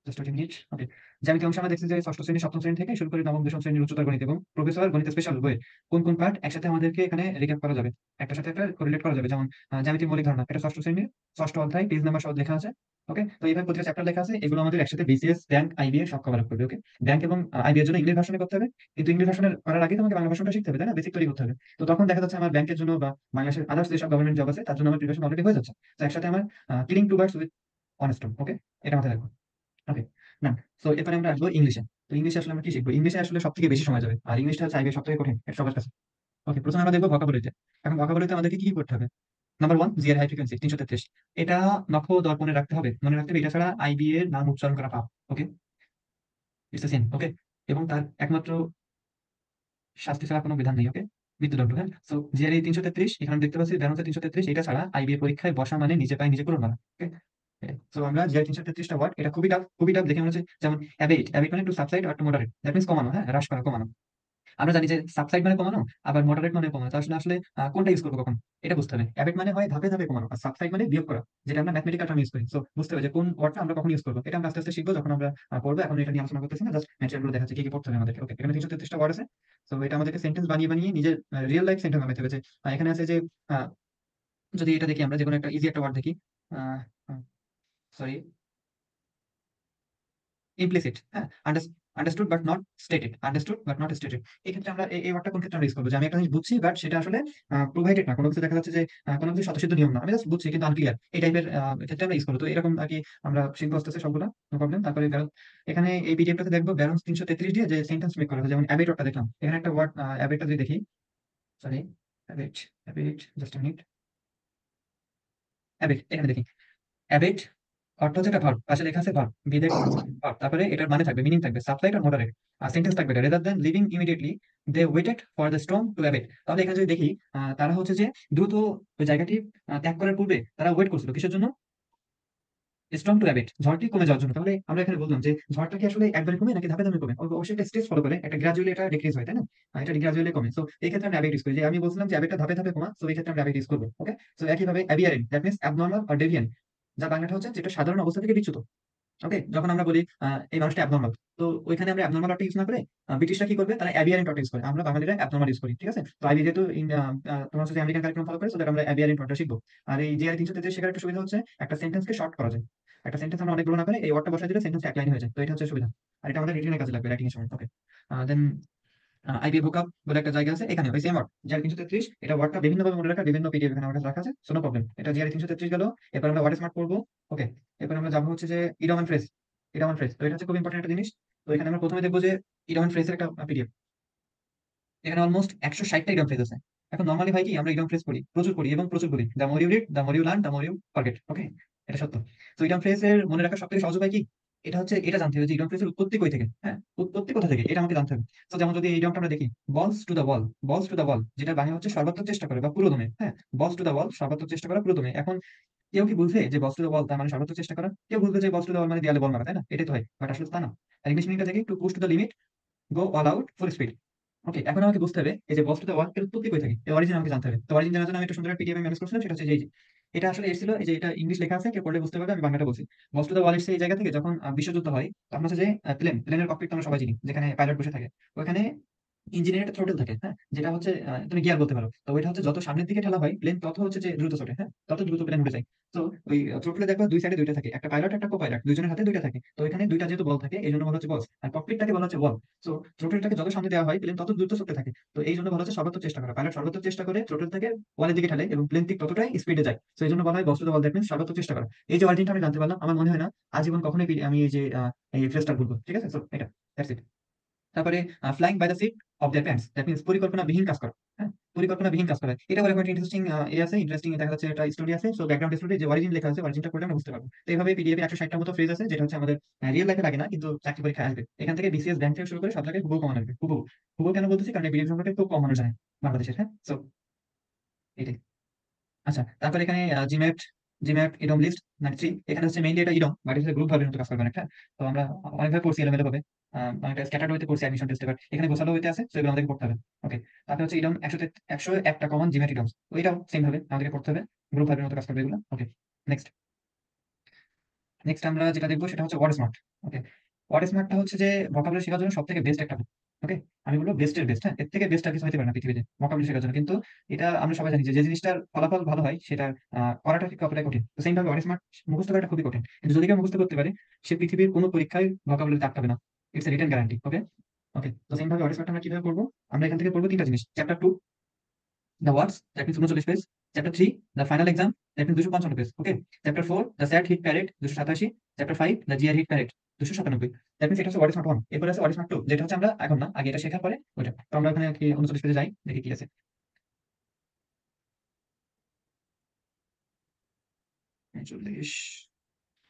জাস্ট ওয়েট মিনিট। ওকে, জ্যামিতি অংশে আমরা দেখছি যে ষষ্ঠ শ্রেণী সপ্তম শ্রেণী থেকে শুরু করে নবম দশম শ্রেণীর উচ্চতর গণিত এবং প্রফেসর গণিত স্পেশাল বইয়ের কোন কোন পার্ট একসাথে আমাদেরকে এখানে রিক্যাপ করা যাবে, একটার সাথে একটা কোরিলেট করা যাবে। যেমন জ্যামিতির মৌলিক ধারণা, এটা ষষ্ঠ শ্রেণীর ষষ্ঠ অধ্যায়, পেজ নাম্বার সহ লেখা আছে। ওকে, তো এইভাবে প্রতিটা চ্যাপ্টার লেখা আছে, এগুলো আমাদের একসাথে বিসিএস, ব্যাংক, আইবিএ সব কভার আপ করবে। ওকে, ব্যাংক এবং আইবিএর জন্য ইংলিশ ভার্সনে করতে হবে, কিন্তু ইংলিশ ভার্সনের করার আগে তোমাকে বাংলা ভার্সনটা শিখতে হবে, তাই না? বেসিক তৈরি করতে হবে। তো তখন দেখা যাচ্ছে আমার ব্যাংকের জন্য বা বাংলাদেশের আদার্স যেসব গভর্নমেন্ট জব আছে তার জন্য আমার প্রিপারেশন অলরেডি হয়ে যাচ্ছে। তো একসাথে আমার killing two birds with one stone. Okay, এটা মাথায় রাখবো। ওকে, না, তো এরপরে আমরা আসবো ইংলিশে। তো ইংলিশে আসলে আমরা কি শিখবো? ইংলিশে আসলে সব থেকে বেশি সময় যাবে, আর ইংলিশটা হচ্ছে আইবিএ সব থেকে কঠিন, এটা সবার কাছে। ওকে, প্রথমে আমরা দেখবো ভোকাবুলারিতে। এখন ভোকাবুলারিতে আমাদেরকে কি কি করতে হবে? নাম্বার ওয়ান, জি এর হাই ফ্রিকোয়েন্সি 333। এটা নখ দর্পণে রাখতে হবে, মনে রাখতে হবে, এটা ছাড়া আইবি এর নাম উচ্চারণ করা পাপ। ওকে, ইটস সেম। ওকে, এবং তার একমাত্র শাস্তি ছাড়া কোনো বিধান নেই। ওকে, মৃত্যুদণ্ড। হ্যাঁ, সো জিআরই 333, এখানে দেখতে পাচ্ছি ব্যালেন্সে 333, এটা ছাড়া আইবি এর পরীক্ষায় বসা মানে নিজে পায় নিজে কুড়ুল মারা। ওকে, সো আমরা জিআর 333টা ওয়ার্ড, এটা খুবই টাফ, খুবই টাফ দেখে মনে হচ্ছে। যেমন অ্যাবেট, অ্যাবেট মানে টু সাবসাইড আর টু মডারেট, দ্যাট মিন্স কমানো, হ্যাঁ, হ্রাস করা, কমানো। আমরা জানি যে সাবসাইড মানে কমানো, আবার মডারেট মানে কমানো। তো আসলে আসলে কোনটা ইউজ করবো কখন, এটা বুঝতে হবে। অ্যাবেট মানে হয় ধাপে ধাপে কমানো, আর সাবসাইড মানে বিয়োগ করা, যেটা আমরা ম্যাথমেটিক্যাল টার্ম ইউজ করি। সো বুঝতে হবে যে কোন ওয়ার্ডটা আমরা কখন ইউজ করবো। এটা আমরা আস্তে আস্তে শিখবো যখন আমরা পড়বো, এখন এটা নিয়ে আলোচনা করতেছি না, জাস্ট ম্যাটেরিয়াল গুলো দেখাচ্ছি কি কি পড়তে হবে আমাদেরকে। ওকে, এখানে 333টা ওয়ার্ড আছে। তো এটা আমাদেরকে সেন্টেন্স বানিয়ে বানিয়ে নিজের রিয়েল লাইফ সেন্টেন্স বানাতে হবে। যে এখানে আছে যে আহ, যদি এটা দেখি, আমরা যে কোনো একটা ইজি একটা ওয়ার্ড দেখি, সরি, ইমপ্লিসিট, হ্যাঁ, understood but not stated, understood but not stated. এই ক্ষেত্রে আমরা এই ওয়ার্ডটা কোন ক্ষেত্রে আমরা ইউজ করবো? যে আমি একটা জিনিস বুঝছি বাট সেটা আসলে প্রোভাইডেড না, কোনো কিছু দেখা যাচ্ছে যে কোনো কিছু স্বতঃসিদ্ধ নিয়ম না, আমি জাস্ট বুঝছি কিন্তু আনক্লিয়ার, এই টাইপের ক্ষেত্রে আমরা ইউজ করবো। তো এরকম আর কি আমরা শিখবো আস্তে আস্তে সবগুলো, নো প্রবলেম। তারপরে এখানে এই পিডিএফটাতে দেখবো ব্যালেন্স 333 দিয়ে যে সেন্টেন্স মেক করা হয়, যেমন অ্যাবেট ওয়ার্ডটা দেখলাম, এখানে একটা ওয়ার্ড অ্যাবেটটা যদি দেখি, সরি, অ্যাবেট, অ্যাবেট, জাস্ট মিনিট, অ্যাবেট, এখানে দেখি অ্যাবেট অর্থ হচ্ছে একটা ভার্ব, পাশে লেখা আছে ভার্ব, বি দিয়ে ভার্ব, তারপরে এটার মানে থাকবে, মিনিং থাকবে সাবসাইড আর মডারেট, আর সেন্টেন্স থাকবে rather than leaving immediately they waited for the storm to abate. তাহলে এখানে যদি দেখি তারা হচ্ছে যে দ্রুত ওই জায়গাটি ত্যাগ করার পূর্বে তারা ওয়েট করছিল কিসের জন্য? স্টর্ম টু অ্যাবেট, ঝড়টি কমে যাওয়ার জন্য। তাহলে আমরা এখানে বললাম যে ঝড়টা কি আসলে একবারে কমে নাকি ধাপে ধাপে কমে? অবশ্যই একটা স্টেজ ফলো করে, একটা গ্রাজুয়ালি এটা ডিক্রিজ হয়, তাই না? এটা গ্রাজুয়ালি কমে। সো এই ক্ষেত্রে আমরা অ্যাবেট ইউজ করি, যে আমি বলছিলাম যে অ্যাবেটটা ধাপে ধাপে কমা, সো এই ক্ষেত্রে আমরা অ্যাবেট ইউজ করবো। ওকে, সো একইভাবে aberrant, that means abnormal or deviant, যা বাংলাটা হচ্ছে যেটা সাধারণ অবস্থা থেকে বিচ্যুত। ওকে, যখন আমরা বলি এই মানুষটা অ্যাবনর্মাল, তো ওইখানে আমরা অ্যাবনর্মাল অর্থ ইউজ না করে ব্রিটিশরা কি করবে, তারা অ্যাবিয়ারেন্ট অর্থ ইউজ করে, আমরা বাঙালিরা অ্যাবনর্মাল ইউজ করি। ঠিক আছে, তো আইবি যেহেতু তোমার হচ্ছে আমেরিকান কারিকুলাম ফলো করে, সো দ্যাট আমরা অ্যাবিয়ারেন্ট অর্থ শিখবো। আর এই জিআর 333 শেখার একটা সুবিধা হচ্ছে একটা সেন্টেন্সকে শর্ট করা যায়। একটা সেন্টেন্স আমরা অনেকগুলো না করে এই ওয়ার্ডটা বসাই দিলে সেন্টেন্স এক লাইন হয়ে যায়, তো এটা হচ্ছে সুবিধা। আর এটা আমাদের রিটেনের কাজে লাগবে, রাইটিং এর সময়। ওকে, দেন আইবি ভোকাব বলে একটা জায়গা আছে, এখানে ওই সেম ওয়ার্ড জিআর 333, এটা ওয়ার্ডটা বিভিন্ন ভাবে মনে রাখা, বিভিন্ন পিডিএফ এখানে আমার কাছে রাখা আছে, সো নো প্রবলেম। এটা জিআর 333 গেল। এরপর আমরা ওয়ার্ড স্মার্ট করবো। ওকে, এরপর আমরা যাবো হচ্ছে যে ইডামান ফ্রেজ, ইডামান ফ্রেজ, তো এটা হচ্ছে খুব ইম্পর্টেন্ট একটা জিনিস। তো এখানে আমরা প্রথমে দেখবো যে ইডামান ফ্রেজের একটা পিডিএফ, এখানে অলমোস্ট 160টা ইডাম ফ্রেজ আছে। এখন নর্মালি হয় কি, আমরা ইডাম ফ্রেজ পড়ি, প্রচুর পড়ি এবং প্রচুর বলি, the more you read the more you learn the more you forget. Okay, এটা সত্য। তো ইডাম ফ্রেজের মনে রাখা সবথেকে সহজ উপায় কি? এটা হচ্ছে এটা জানতে হবে যে ইডাম ফ্রেজের উৎপত্তি কই থেকে, হ্যাঁ, উৎপত্তি কোথা থেকে, এটা আমাকে জানতে হবে। তো যেমন যদি এই ইডামটা আমরা দেখি, বলস টু দ্য বল, বলস টু দ্য বল, যেটা বাংলা হচ্ছে সর্বাত্মক চেষ্টা করে বা পুরোদমে, হ্যাঁ, বলস টু দ্য বল, সর্বাত্মক চেষ্টা করা, পুরোদমে। এখন কেউ কি বুঝবে যে বলস টু দ্য বল তার মানে সর্বাত্মক চেষ্টা করা? কেউ বুঝবে যে বলস টু দ্য বল মানে দেয়ালে বল মারা, তাই না? এটাই তো হয়, বাট আসলে তা না। আর ইংলিশ মিনিংটা দেখি, to push to the limit, go all out, full speed. Okay, এখন আমাকে বুঝতে হবে এই যে বস্তু দেওয়া এর উৎপত্তি কই থাকে, এর অরিজিন আমাকে জানতে হবে। তো অরিজিন জানার জন্য আমি একটা সুন্দর পিডিএফ ম্যানেজ করছিলাম, সেটা হচ্ছে যে এই যে এটা আসলে এসেছিল, এই যে এটা ইংলিশ লেখা আছে, কেউ পড়লে বুঝতে পারবে আমি বাংলাটা বলছি। বস্তু দেওয়া এসেছে এই জায়গা থেকে, যখন বিশ্বযুদ্ধ হয় তখন হচ্ছে যে প্লেনের ককপিট আমরা সবাই চিনি, যেখানে পাইলট বসে থাকে, ওখানে ইঞ্জিনের একটা থ্রোটল থাকে, হ্যাঁ, যেটা হচ্ছে তুমি গিয়ার বলতে পারো। তো ওইটা হচ্ছে যত সামনের দিকে ঠেলা হয় প্লেন, তত হচ্ছে যে দ্রুত ছোটে, হ্যাঁ, তত দ্রুত প্লেন উঠে যায়। তো ওই থ্রোটলে দেখো দুই সাইডে দুইটা থাকে, একটা পাইলট একটা কো পাইলট, দুইজনের হাতে দুইটা থাকে। তো এখানে দুইটা যেহেতু বল থাকে এই জন্য বলা হচ্ছে বলস, আর ককপিটটাকে বলা হচ্ছে বল। তো থ্রোটলটাকে যত সামনে দেওয়া হয় প্লেন তত দ্রুত ছুটতে থাকে। তো এই জন্য বলা হচ্ছে সর্বোচ্চ চেষ্টা করা, পাইলট সর্বোচ্চ চেষ্টা করে থ্রোটল থেকে ওয়ালের দিকে ঠেলে এবং প্লেন ঠিক ততটাই স্পিডে যায়। তো এই জন্য বলা হয় বস্তু বল, দ্যাট মিন্স সর্বোচ্চ চেষ্টা করা। এই যে অরিজিনটা আমি জানতে পারলাম, আমার মনে হয় না আজীবন কখনোই আমি এই যে এই ফ্রেজটা ভুলবো। ঠিক আছে, তো এটা, দ্যাটস ইট। তারপরে flying by the seat of their pants, that means পরিকল্পনাবিহীন কাজ করা, হ্যাঁ, পরিকল্পনাবিহীন কাজ করা। এটা বলে একটা ইন্টারেস্টিং আছে, ইন্টারেস্টিং দেখা যাচ্ছে একটা স্টোরি আছে। সো ব্যাকগ্রাউন্ড স্টোরি যে অরিজিন লেখা আছে, অরিজিনটা পড়লে আমরা বুঝতে পারবো। তো এইভাবে পিডিএফ এ 160টার মতো ফ্রেজ আছে, যেটা হচ্ছে আমাদের রিয়েল লাইফে লাগে না কিন্তু চাকরি পরীক্ষায় আসবে। এখান থেকে বিসিএস ব্যাংক থেকে শুরু করে সব জায়গায় হুবহু কমন আসবে, হুবহু। হুবহু কেন বলতেছি, কারণ এই পিডিএফ সম্পর্কে খুব কম মানুষ জানে বাংলাদেশের, হ্যাঁ, সো এটাই। আচ্ছা, তারপর এখানে জিম্যাট, জিম্যাট ইডম লিস্ট 93, এখানে হচ্ছে মেইনলি এটা ইডম, বাট এটা গ্রুপ ভাবে মতো কাজ করবে অনেকটা। তো আমরা অনেকভাবে পড়ছি এলোমেলো ভাবে, অনেকটা স্ক্যাটার্ড হইতে পড়ছি অ্যাডমিশন টেস্ট পেপার, এখানে গোছালো হইতে আছে, তো এগুলো আমাদেরকে পড়তে হবে। ওকে, তারপর হচ্ছে ইডম 101টা কমন জিম্যাট ইডমস, ওইটাও সেম ভাবে আমাদেরকে পড়তে হবে, গ্রুপ ভাবে মতো কাজ করবে এগুলো। ওকে, নেক্সট। নেক্সট আমরা যেটা দেখবো সেটা হচ্ছে ওয়ার্ড স্মার্ট। ওকে, ওয়ার্ড স্মার্টটা হচ্ছে যে ভোকাবুলারি শেখার জন্য সব থেকে বেস্ট একটা বুক। ওকে, আমি বলবো বেস্টের বেস্ট, হ্যাঁ, এর থেকে বেস্ট আর কিছু হতে পারে না পৃথিবীতে ভোকাবুলারি শেখার জন্য। কিন্তু এটা আমরা সবাই জানি যে যে জিনিসটার ফলাফল ভালো হয় সেটা করাটা ঠিক কতটা কঠিন। তো সেইম ভাবে ওয়ার্ড স্মার্ট মুখস্থ করাটা খুবই কঠিন, কিন্তু যদি কেউ মুখস্থ করতে পারে সে পৃথিবীর কোনো পরীক্ষায় ভোকাবুলারিতে আটকাবে না। It's a written guarantee. Okay, okay, তো সেইম ভাবে ওয়ার্ড স্মার্ট আমরা কিভাবে পড়বো? আমরা এখান থেকে পড়বো তিনটা জিনিস। Chapter 2 the words, that means 39 page. Chapter 3 the final exam, that means 255 page. Okay, chapter 4 the sad hit parade 287, chapter 5 the GR hit parade 297। That means এটা হচ্ছে ওয়ার্ড স্মার্ট 1। এরপর আছে ওয়ার্ড স্মার্ট 2, যেটা হচ্ছে আমরা এখন না, আগে এটা শেখার পরে ওইটা। তো আমরা ওখানে কি 39 পেজে যাই, দেখি কি আছে। চল্লিশ,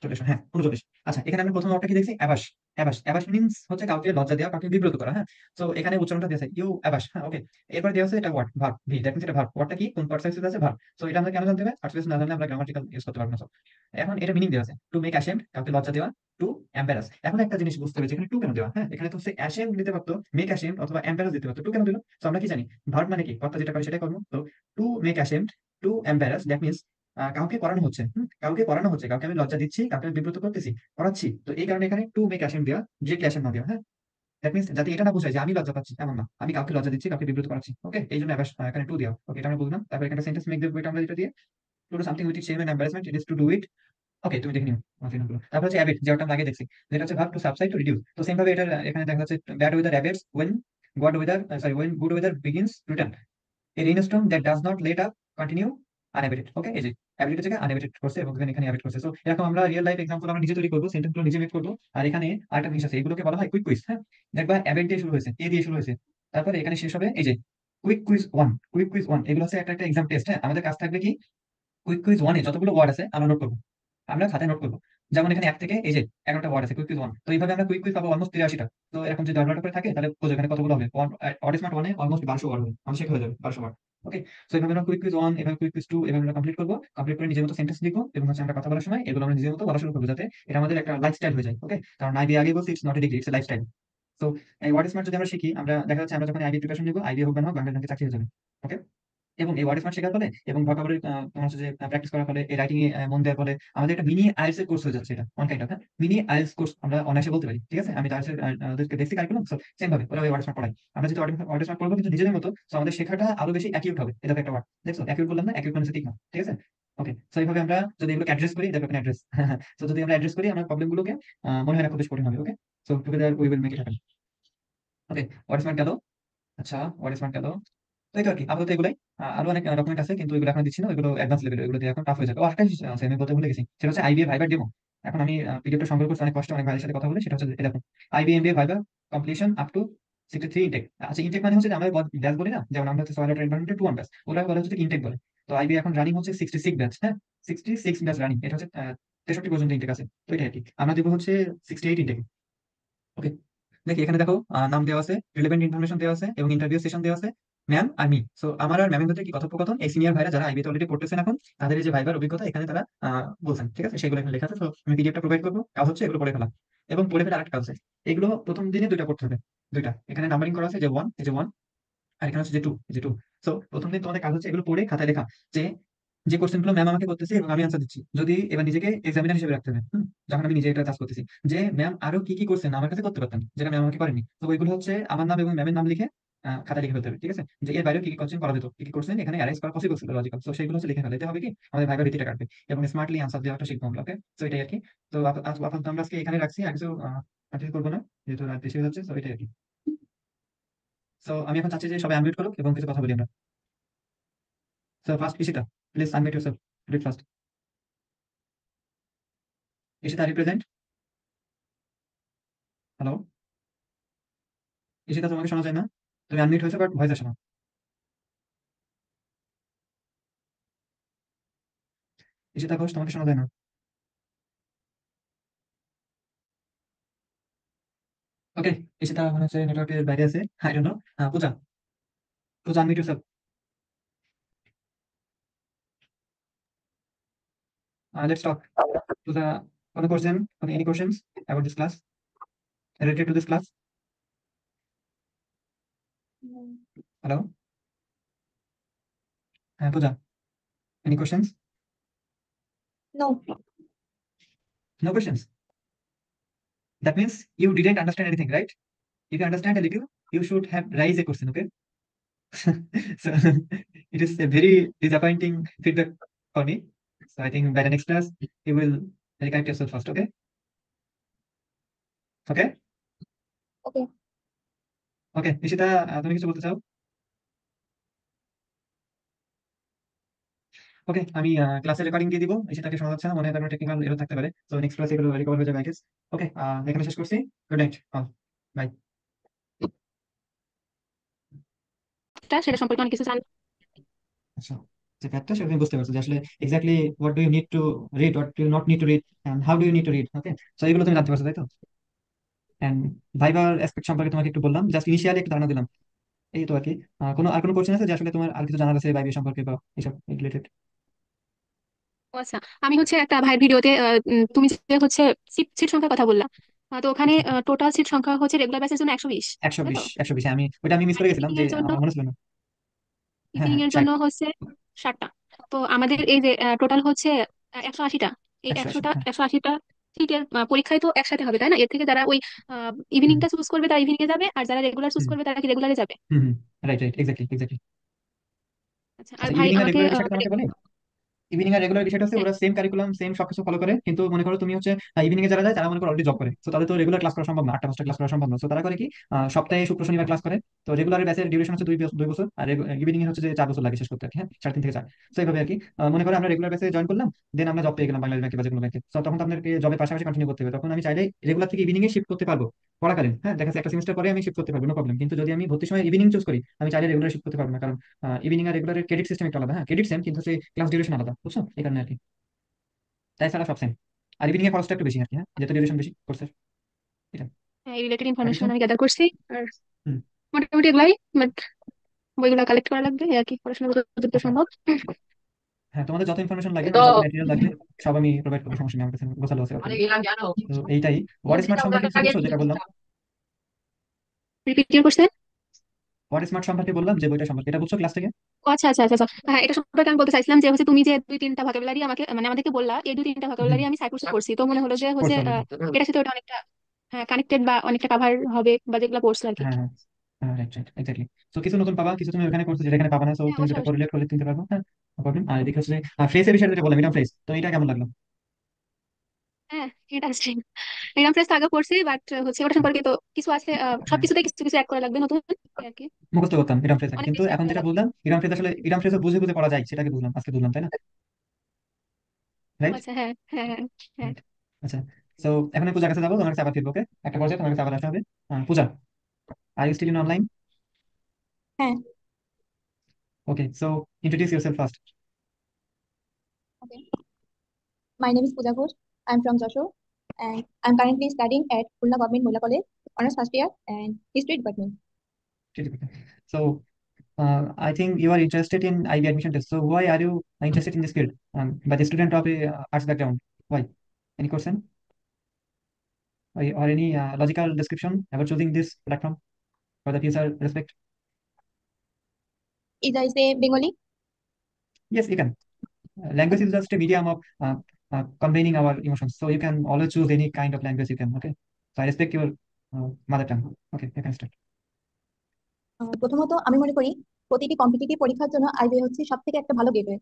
চলে এসো, হ্যাঁ 39। আচ্ছা, এখানে আমরা প্রথম ওয়ার্ডটা কি দেখছি? অ্যাবাশ। অ্যাবাশ, অ্যাবাশ মিন্স হচ্ছে কাউকে লজ্জা দেওয়া, কাউকে বিব্রত করা। হ্যাঁ, তো এখানে উচ্চারণটা দিয়েছে ইউ অ্যাবাশ। হ্যাঁ, ওকে, এরপর দেওয়া আছে এটা word verb V, that means এটা ভার্ব। ওয়ার্ডটা কি, কোন পার্টিসিপেল আছে? ভার্ব। সো এটা আমরা কেন জানতে হবে? পার্টিসিপেল না জানলে আমরা গ্রামাটিক্যাল ইউজ করতে পারবো না। So, এখন এটা মিনিং দেওয়া আছে টু মেক অ্যাশেমড, কাউকে লজ্জা দেওয়া, টু এম্বারাস। এখন একটা জিনিস বুঝতে হবে, এখানে টু কেন দেওয়া? হ্যাঁ, এখানে তো হচ্ছে অ্যাশেমড দিতে পারতো, মেক অ্যাশেমড অথবা এম্বারাস দিতে পারতো, টু কেন দিল? তো আমরা কি জানি ভার্ব মানে কি, কর্তা যেটা করে সেটাই কর্ম। তো to make ashamed, to embarrass, that means কাউকে করানো হচ্ছে। কাউকে করানো হচ্ছে, কাউকে আমি লজ্জা দিচ্ছি, কাউকে আমি বিব্রত করতেছি, করাচ্ছি। তো এই কারণে এখানে টু মেক অ্যাশেম দেওয়া, ডিরেক্টলি অ্যাশেম না দেওয়া। হ্যাঁ, দ্যাট মিন্স যাতে এটা না বোঝায় যে আমি লজ্জা পাচ্ছি, এমন না, আমি কাউকে লজ্জা দিচ্ছি, কাউকে বিব্রত করাচ্ছি। ওকে, এই জন্য এখানে টু দেওয়া। ওকে, এটা আমরা বুঝলাম। তারপর এখানে সেন্টেন্স মেক দেবো, এটা আমরা যেটা দিয়ে to do something with is shame and embarrassment, it is to do it. Okay, তুমি দেখে নিও মাফিনগুলো। তারপর হচ্ছে হ্যাবিট, যেটা আমরা আগে দেখছি, যেটা হচ্ছে verb to subside to reduce. তো সেম ভাবে এটা এখানে দেখা যাচ্ছে bad weather habits when when good weather begins to return, a rainstorm that does not let up continue unabated। ওকে, এই যে অ্যাবিলিটি থেকে আনএবিটেড করছে এবং এখানে অ্যাবিট করছে। সো এরকম আমরা রিয়েল লাইফ এক্সাম্পল আমরা নিজে তৈরি করবো, সেন্টেন্স গুলো নিজে মেক করবো। আর এখানে আরেকটা জিনিস আছে, এগুলোকে বলা হয় কুইক কুইজ। হ্যাঁ, দেখবা অ্যাবিট দিয়ে শুরু হয়েছে, এ দিয়ে শুরু হয়েছে, তারপরে এখানে শেষ হবে এই যে কুইক কুইজ 1। কুইক কুইজ 1 এগুলো হচ্ছে একটা একটা এক্সাম টেস্ট। হ্যাঁ, আমাদের কাজ থাকবে কি, কুইক কুইজ 1 এ যতগুলো ওয়ার্ড আছে আমরা নোট করবো, আমরা খাতায় নোট করবো। যেমন এখানে 1 থেকে এই যে 11টা ওয়ার্ড আছে কুইক কুইজ 1। তো এইভাবে আমরা কুইক কুইজ পাবো অলমোস্ট 83টা। তো এরকম যদি 10টা করে থাকে তাহলে বোঝো এখানে কতগুলো হবে। ওয়ার্ড স্মার্ট 1 এ অলমোস্ট 1200 ওয়ার্ড হবে, আমার শেখা হয়ে যাবে 1200 ওয়ার্ড। ওকে, সো এইভাবে আমরা কুইক কুইজ 1, এভাবে কুইক কুইজ 2, এভাবে আমরা কমপ্লিট করবো। কমপ্লিট করে নিজের মতো সেন্টেন্স লিখবো এবং হচ্ছে আমরা কথা বলার সময় এগুলো আমরা নিজের মতো বলা শুরু করবো, যাতে এটা আমাদের একটা লাইফস্টাইল হয়ে যায়। ওকে, কারণ আইবি আগে বলছি it's not a degree, it's a lifestyle. তো এই ওয়ার্ড স্মার্ট যদি আমরা শিখি, আমরা দেখা যাচ্ছে আমরা যখন আইবি প্রিপারেশন নিবো, আইবি হোক বা না হোক, বাংলা ব্যাংকে চাকরি হয়ে যাবে। ওকে, এবং এই ওয়ার্ড স্মার্ট শেখার ফলে এবং ভোকাবুলারি তোমার হচ্ছে যে প্র্যাকটিস করার ফলে, এই রাইটিং এ মন দেওয়ার ফলে আমাদের একটা মিনি আইএলটিএস এর কোর্স হয়ে যাচ্ছে। এটা অন কাইন্ড অফ, হ্যাঁ, মিনি আইএলটিএস কোর্স আমরা অনায়াসে বলতে পারি। ঠিক আছে, আমি তো আইএলটিএস ওদেরকে দেখছি কারিকুলাম। সো সেম ভাবে ওরা ওই ওয়ার্ড স্মার্ট পড়ায়। আমরা যদি ওয়ার্ড স্মার্ট পড়বো কিন্তু নিজেদের মতো, তো আমাদের শেখাটা আরো বেশি অ্যাকিউট হবে। এটা তো একটা ওয়ার্ড দেখছো, অ্যাকিউট বললাম না? অ্যাকিউট মানে ঠিক না, ঠিক আছে। ওকে, সো এইভাবে আমরা যদি এগুলোকে অ্যাড্রেস করি, দেখো এখানে অ্যাড্রেস। তো যদি আমরা অ্যাড্রেস করি আমরা প্রবলেম গুলোকে, মনে হয় না খুব বেশি কঠিন হবে। Okay, so together we will make it happen. Okay, word smart গেল। আচ্ছা, ওয়ার্ড স্মার্ট গেল। তো এই তো আরকি, আপাতত এগুলাই। আরো অনেক ডকুমেন্ট আছে কিন্তু এগুলো এখন দিচ্ছি না, ওইগুলো অ্যাডভান্স লেভেল, এগুলো দিয়ে এখন টাফ হয়ে যাবে। ও একটা জিনিস আছে আমি বলতে ভুলে গেছি, সেটা হচ্ছে আইবিএ ভাইবার ডেমো। এখন আমি পিডিএফটা সংগ্রহ করছি অনেক কষ্ট, অনেক ভাইয়ের সাথে কথা বলে। সেটা হচ্ছে এই দেখুন, আইবিএমবিএ ভাইবার কমপ্লিশন আপ টু 63 ইনটেক। আচ্ছা, ইনটেক মানে হচ্ছে যে আমরা ব্যাচ বলি না, যেমন আমরা হচ্ছে সয়েল এনভায়রনমেন্টে 2 ব্যাচ, ওরা বলে হচ্ছে ইনটেক বলে। তো আইবি এখন রানিং হচ্ছে 66 ব্যাচ। হ্যাঁ, 66 ব্যাচ রানিং, এটা হচ্ছে 63 পর্যন্ত ইনটেক আছে। তো এটা আর কি, আমরা দিব হচ্ছে 68 ইনটেক। ওকে, দেখি এখানে দেখো নাম দেওয়া আছে, রিলেভেন্ট ইনফরমেশন দেওয়া আছে এবং ইন্টারভিউ সেশন দেওয়া আছে, ম্যাম আর মি। সো আমার আর ম্যামের মধ্যে কি কথোপকথন, এই সিনিয়র ভাইরা যারা আইবিতে অলরেডি পড়তেছেন এখন, তাদের এই যে ভাইবার অভিজ্ঞতা এখানে তারা বলছেন। ঠিক আছে, সেগুলো এখানে লেখা আছে। তো আমি পিডিএফটা প্রোভাইড করবো, কাজ হচ্ছে এগুলো পড়ে ফেলা। এবং পড়ে ফেলে আরেকটা কাজ আছে, এগুলো প্রথম দিনে দুইটা করতে হবে। দুইটা এখানে নাম্বারিং করা আছে, যে 1, এই যে 1, আর এখানে হচ্ছে যে 2, এই যে 2। সো প্রথম দিন তোমাদের কাজ হচ্ছে এগুলো পড়ে খাতায় লেখা, যে যে কোশ্চেন গুলো ম্যাম আমাকে করতেছে এবং আমি আনসার দিচ্ছি। যদি এবার নিজেকে এক্সামিনার হিসেবে রাখতে হবে, যখন আমি নিজে এটা কাজ করতেছি, যে ম্যাম আরো কি কি কোশ্চেন আমার কাছে করতে পারতেন যেটা ম্যাম আমাকে করেনি। তো ওইগুলো হচ্ছে আমার নাম এবং ম্যামের নাম লিখে খাতায় লিখে ফেলতে হবে। ঠিক আছে, যে এর বাইরেও কি কি কোশ্চেন করা যেত, কি কি কোশ্চেন এখানে অ্যারেঞ্জ করা পসিবল ছিল লজিক্যাল। তো সেগুলো হচ্ছে লিখে ফেলতে হবে কি, আমাদের ভাইবার রীতিটা কাটবে এবং স্মার্টলি আনসার দেওয়াটা শিখবো আমরা। ওকে, তো এটাই আর কি। তো আপাতত আমরা আজকে এখানে রাখছি, আর কিছু কন্টিনিউ করবো না, যেহেতু রাত বেশি হয়ে যাচ্ছে। তো এটাই আর কি। তো আমি এখন চাচ্ছি যে সবাই আনমিউট করুক এবং কিছু কথা বলি আমরা। So first, Ishita, please unmute yourself. Do it first. Ishita, are you present? Hello, Ishita, তোমাকে শোনা যায় না? তুমি আনমিউট হয়েছো বাট ভয়েস আসে না। ঈশিতা ঘোষ, তোমাকে শোনা যায় না। ওকে, ঈশিতা মনে হচ্ছে নেটওয়ার্কের বাইরে আছে, I don't know. Puja, Puja unmute yourself. Let's talk. Puja, কোনো কোশ্চেন, কোনো any questions about this class, related to this class? Hello, হ্যাঁ Puja, any questions? No. No questions. That means you didn't understand anything, right? If you understand a little, you should have raised a question, okay? So it is a very disappointing feedback for me. So I think by the next class, you will recollect yourself first, okay? Okay? ওকে। ওকে, নিশিতা, তুমি কিছু বলতে চাও? ওকে, আমি ক্লাসের রেকর্ডিং দিয়ে দিব। নিশিতাকে শোনা যাচ্ছে না, মনে হয় কোনো টেকনিক্যাল এরর থাকতে পারে। তো নেক্সট ক্লাসে এগুলো রিকভার হয়ে যাবে, আই গেস। ওকে, এখানে শেষ করছি। Good night all. বাই। সেটা সম্পর্কে অনেক কিছু জান। আচ্ছা, যে ফ্যাক্টটা সেটা তুমি বুঝতে পারছো যে আসলে exactly what do you need to read, what do you not need to read, and how do you need to read. Okay, so এগুলো তুমি জানতে পারছো, তাই তো? এন্ড ভাইবার অ্যাসপেক্ট সম্পর্কে তোমাকে একটু বললাম, জাস্ট ইনিশিয়ালি একটু ধারণা দিলাম। এই তো আর কি। কোনো কোশ্চেন আছে যে আসলে তোমার আর কিছু জানার আছে ভাইবার সম্পর্কে বা এসব রিলেটেড? ও আচ্ছা, আমি হচ্ছে একটা ভাইয়ের ভিডিওতে তুমি যে হচ্ছে সিট সিট সংখ্যার কথা বললা, তো ওখানে টোটাল সিট সংখ্যা হচ্ছে রেগুলার ব্যাচের জন্য 120, একশো তাই তো? বিশ 120, হ্যাঁ, আমি ওইটা আমি মিস আর করে গেছিলাম ইভিনিং যে এর জন্য, আমার মনে ছিল না। হ্যাঁ, ইভিনিং হ্যাঁ, এর 60। জন্য হচ্ছে 60টা। তো আমাদের এই যে টোটাল হচ্ছে 180টা। এই 180, 100টা হ্যাঁ। 180টা সিটের পরীক্ষায় তো একসাথে হবে, তাই না? এর থেকে যারা ওই হুম, ইভিনিংটা চুজ করবে তারা ইভিনিং এ যাবে, আর যারা রেগুলার চুজ হুম, করবে তারা কি রেগুলারে যাবে? Hmm, hmm. Right, right, exactly, exactly. আচ্ছা, আর আচ্ছা, ভাই ইভিনিং আর আমাকে রেগুলার বিষয়টা তোমাকে বলি। ইভিনিং আর রেগুলার বিষয়টা হচ্ছে হ্যাঁ। ওরা সেম কারিকুলাম, সেম সবকিছু ফলো করে, কিন্তু মনে করো তুমি হচ্ছে ইভিনিং এ যারা যায় তারা মনে করো অলরেডি জব করে, তো তাদের তো রেগুলার ক্লাস করা সম্ভব না, 8টা 5টা ক্লাস করা সম্ভব না। তো তারা করে কি, সপ্তাহে শুক্র শনিবার ক্লাস করে। তো রেগুলার ব্যাচের ডিউরেশন হচ্ছে 2 বছর, আর ইভিনিং এর হচ্ছে যে 4 বছর লাগে শেষ করতে আর কি, হ্যাঁ, 3.5 থেকে 4। তো এইভাবে আর কি। মনে করো আমরা রেগুলার ব্যাচে জয়েন করলাম, দেন আমরা জব পেয়ে গেলাম বাংলাদেশ ব্যাংকে বা যেকোনো ব্যাংকে। তো তখন তো আপনাকে জবের পাশাপাশি কন্টিনিউ করতে হবে, তখন আমি চাইলে রেগুলার থেকে ইভিনিং এ শিফট করতে পারবো পড়াকালীন। হ্যাঁ, দেখা যাচ্ছে একটা সেমিস্টার পরে আমি শিফট করতে পারবো, নো প্রবলেম। কিন্তু যদি আমি ভর্তির সময় ইভিনিং চুজ করি, আমি চাইলে রেগুলার শিফট করতে পারবো না, কারণ ইভিনিং আর রেগুলারের ক্রেডিট সিস্টেম একটু আলাদা। হ্যাঁ, ক্রেডিট সেম, কিন্তু সেই ক্লাস ডিউরেশন আলাদা, বুঝছো? এই কারণে আর কি। তাছাড়া সব সেম। আর ইভিনিং এর খরচটা একটু বেশি আর কি, হ্যাঁ, যেহেতু ডিউরেশন বেশি কোর্সের। এটা। হ্যাঁ, এই রিলেটেড আর ইনফরমেশন কিছু? আমি গ্যাদার করছি। আর হুম। মোটামুটি এগুলাই, বাট বইগুলো কালেক্ট করা লাগবে এই আর কি, পড়াশোনা যতদূর আচ্ছা, সম্ভব। হ্যাঁ, তোমাদের যত ইনফরমেশন লাগে তো মানে যত ম্যাটেরিয়াল লাগবে সব আমি প্রোভাইড করবো, সমস্যা নেই, আমার কাছে গোছালো আছে ব্যাপারগুলো। তো এইটাই। ওয়ার্ড স্মার্ট সম্পর্কে কিছু বলছো, যেটা বললাম। রিপিট দিয়ে করছেন? ওয়ার্ড স্মার্ট সম্পর্কে বললাম যে বইটা সম্পর্কে, এটা বুঝছো ক্লাস থেকে? ও আচ্ছা আচ্ছা আচ্ছা আচ্ছা। হ্যাঁ, এটা সম্পর্কে আমি বলতে চাইছিলাম যে হচ্ছে তুমি যে 2-3টা ভোকাবুলারি আমাকে মানে আমাদেরকে বললা, এই 2-3টা হুম, ভোকাবুলারি আমি সাইকুলসে করছি, তো মনে হলো যে হচ্ছে পড়ছো অলরেডি। এটার সাথে ওটা অনেকটা হ্যাঁ কানেক্টেড বা অনেকটা কাভার হবে, বা যেগুলো পড়ছি আর কি। হ্যাঁ, হ্যাঁ, হ্যাঁ, রাইট, রাইট, এক্স্যাক্টলি। তো কিছু নতুন পাবা, কিছু তুমি ওখানে করছো যেটা এখানে পাবা না, তো হ্যাঁ, তুমি অবশ্যই যেটা অবশ্যই। কোরিলেট করলে কিনতে পারবো, হ্যাঁ, প্রবলেম। আর এদিকে হচ্ছে ফ্রেসের বিষয়টা যেটা বললাম, মিডিয়াম ফ্রেস, তো এটা কেমন লাগলো? হ্যাঁ, এটা আছে। এরকম ফ্রেস তো আগে পড়ছি, বাট হচ্ছে ওটা সম্পর্কে তো কিছু আছে, হ্যাঁ, সবকিছুতে কিছু কিছু অ্যাড করা লাগবে নতুন, এই আর কি। মুখস্থ করতাম ইরাম ফ্রেজ আগে, অনেক কিন্তু কিছু অ্যাড এখন করা যেটা লাগবে। বুঝলাম ইরাম ফ্রেজ আসলে ইরাম ফ্রেজ বুঝে বুঝে পড়া যায় সেটাকে বুঝলাম, আজকে বুঝলাম, তাই না? ও রাইট, আচ্ছা, হ্যাঁ হ্যাঁ হ্যাঁ হ্যাঁ। রাইট। আচ্ছা, তো এখন আমি পূজার কাছে যাবো, তোমার কাছে আবার ফিরবো, ওকে? একটা পর্যায়ে তোমার কাছে আবার আসতে হবে। Puja, are you still in online? হ্যাঁ। Okay, so introduce yourself first. Okay, my name is Puja Ghosh. I am from Jessore and I'm currently studying at Khulna Government Mohila College, honors first year and history department. ঠিক আছে। So I think you are interested in IB admission test. So why are you interested in this field? By the student of a arts background. Why? Any question or any logical description about choosing this platform for the future respect? Is I say Bengali? Yes, you can. Language is just a medium of conveying our emotions. So you can always choose any kind of language you can. Okay. So I respect your mother tongue. Okay, you can start. প্রথমত আমি মনে করি প্রতিটি কম্পিটিটিভ পরীক্ষার জন্য আইবিএ হচ্ছে সব থেকে একটা ভালো গেটওয়ে।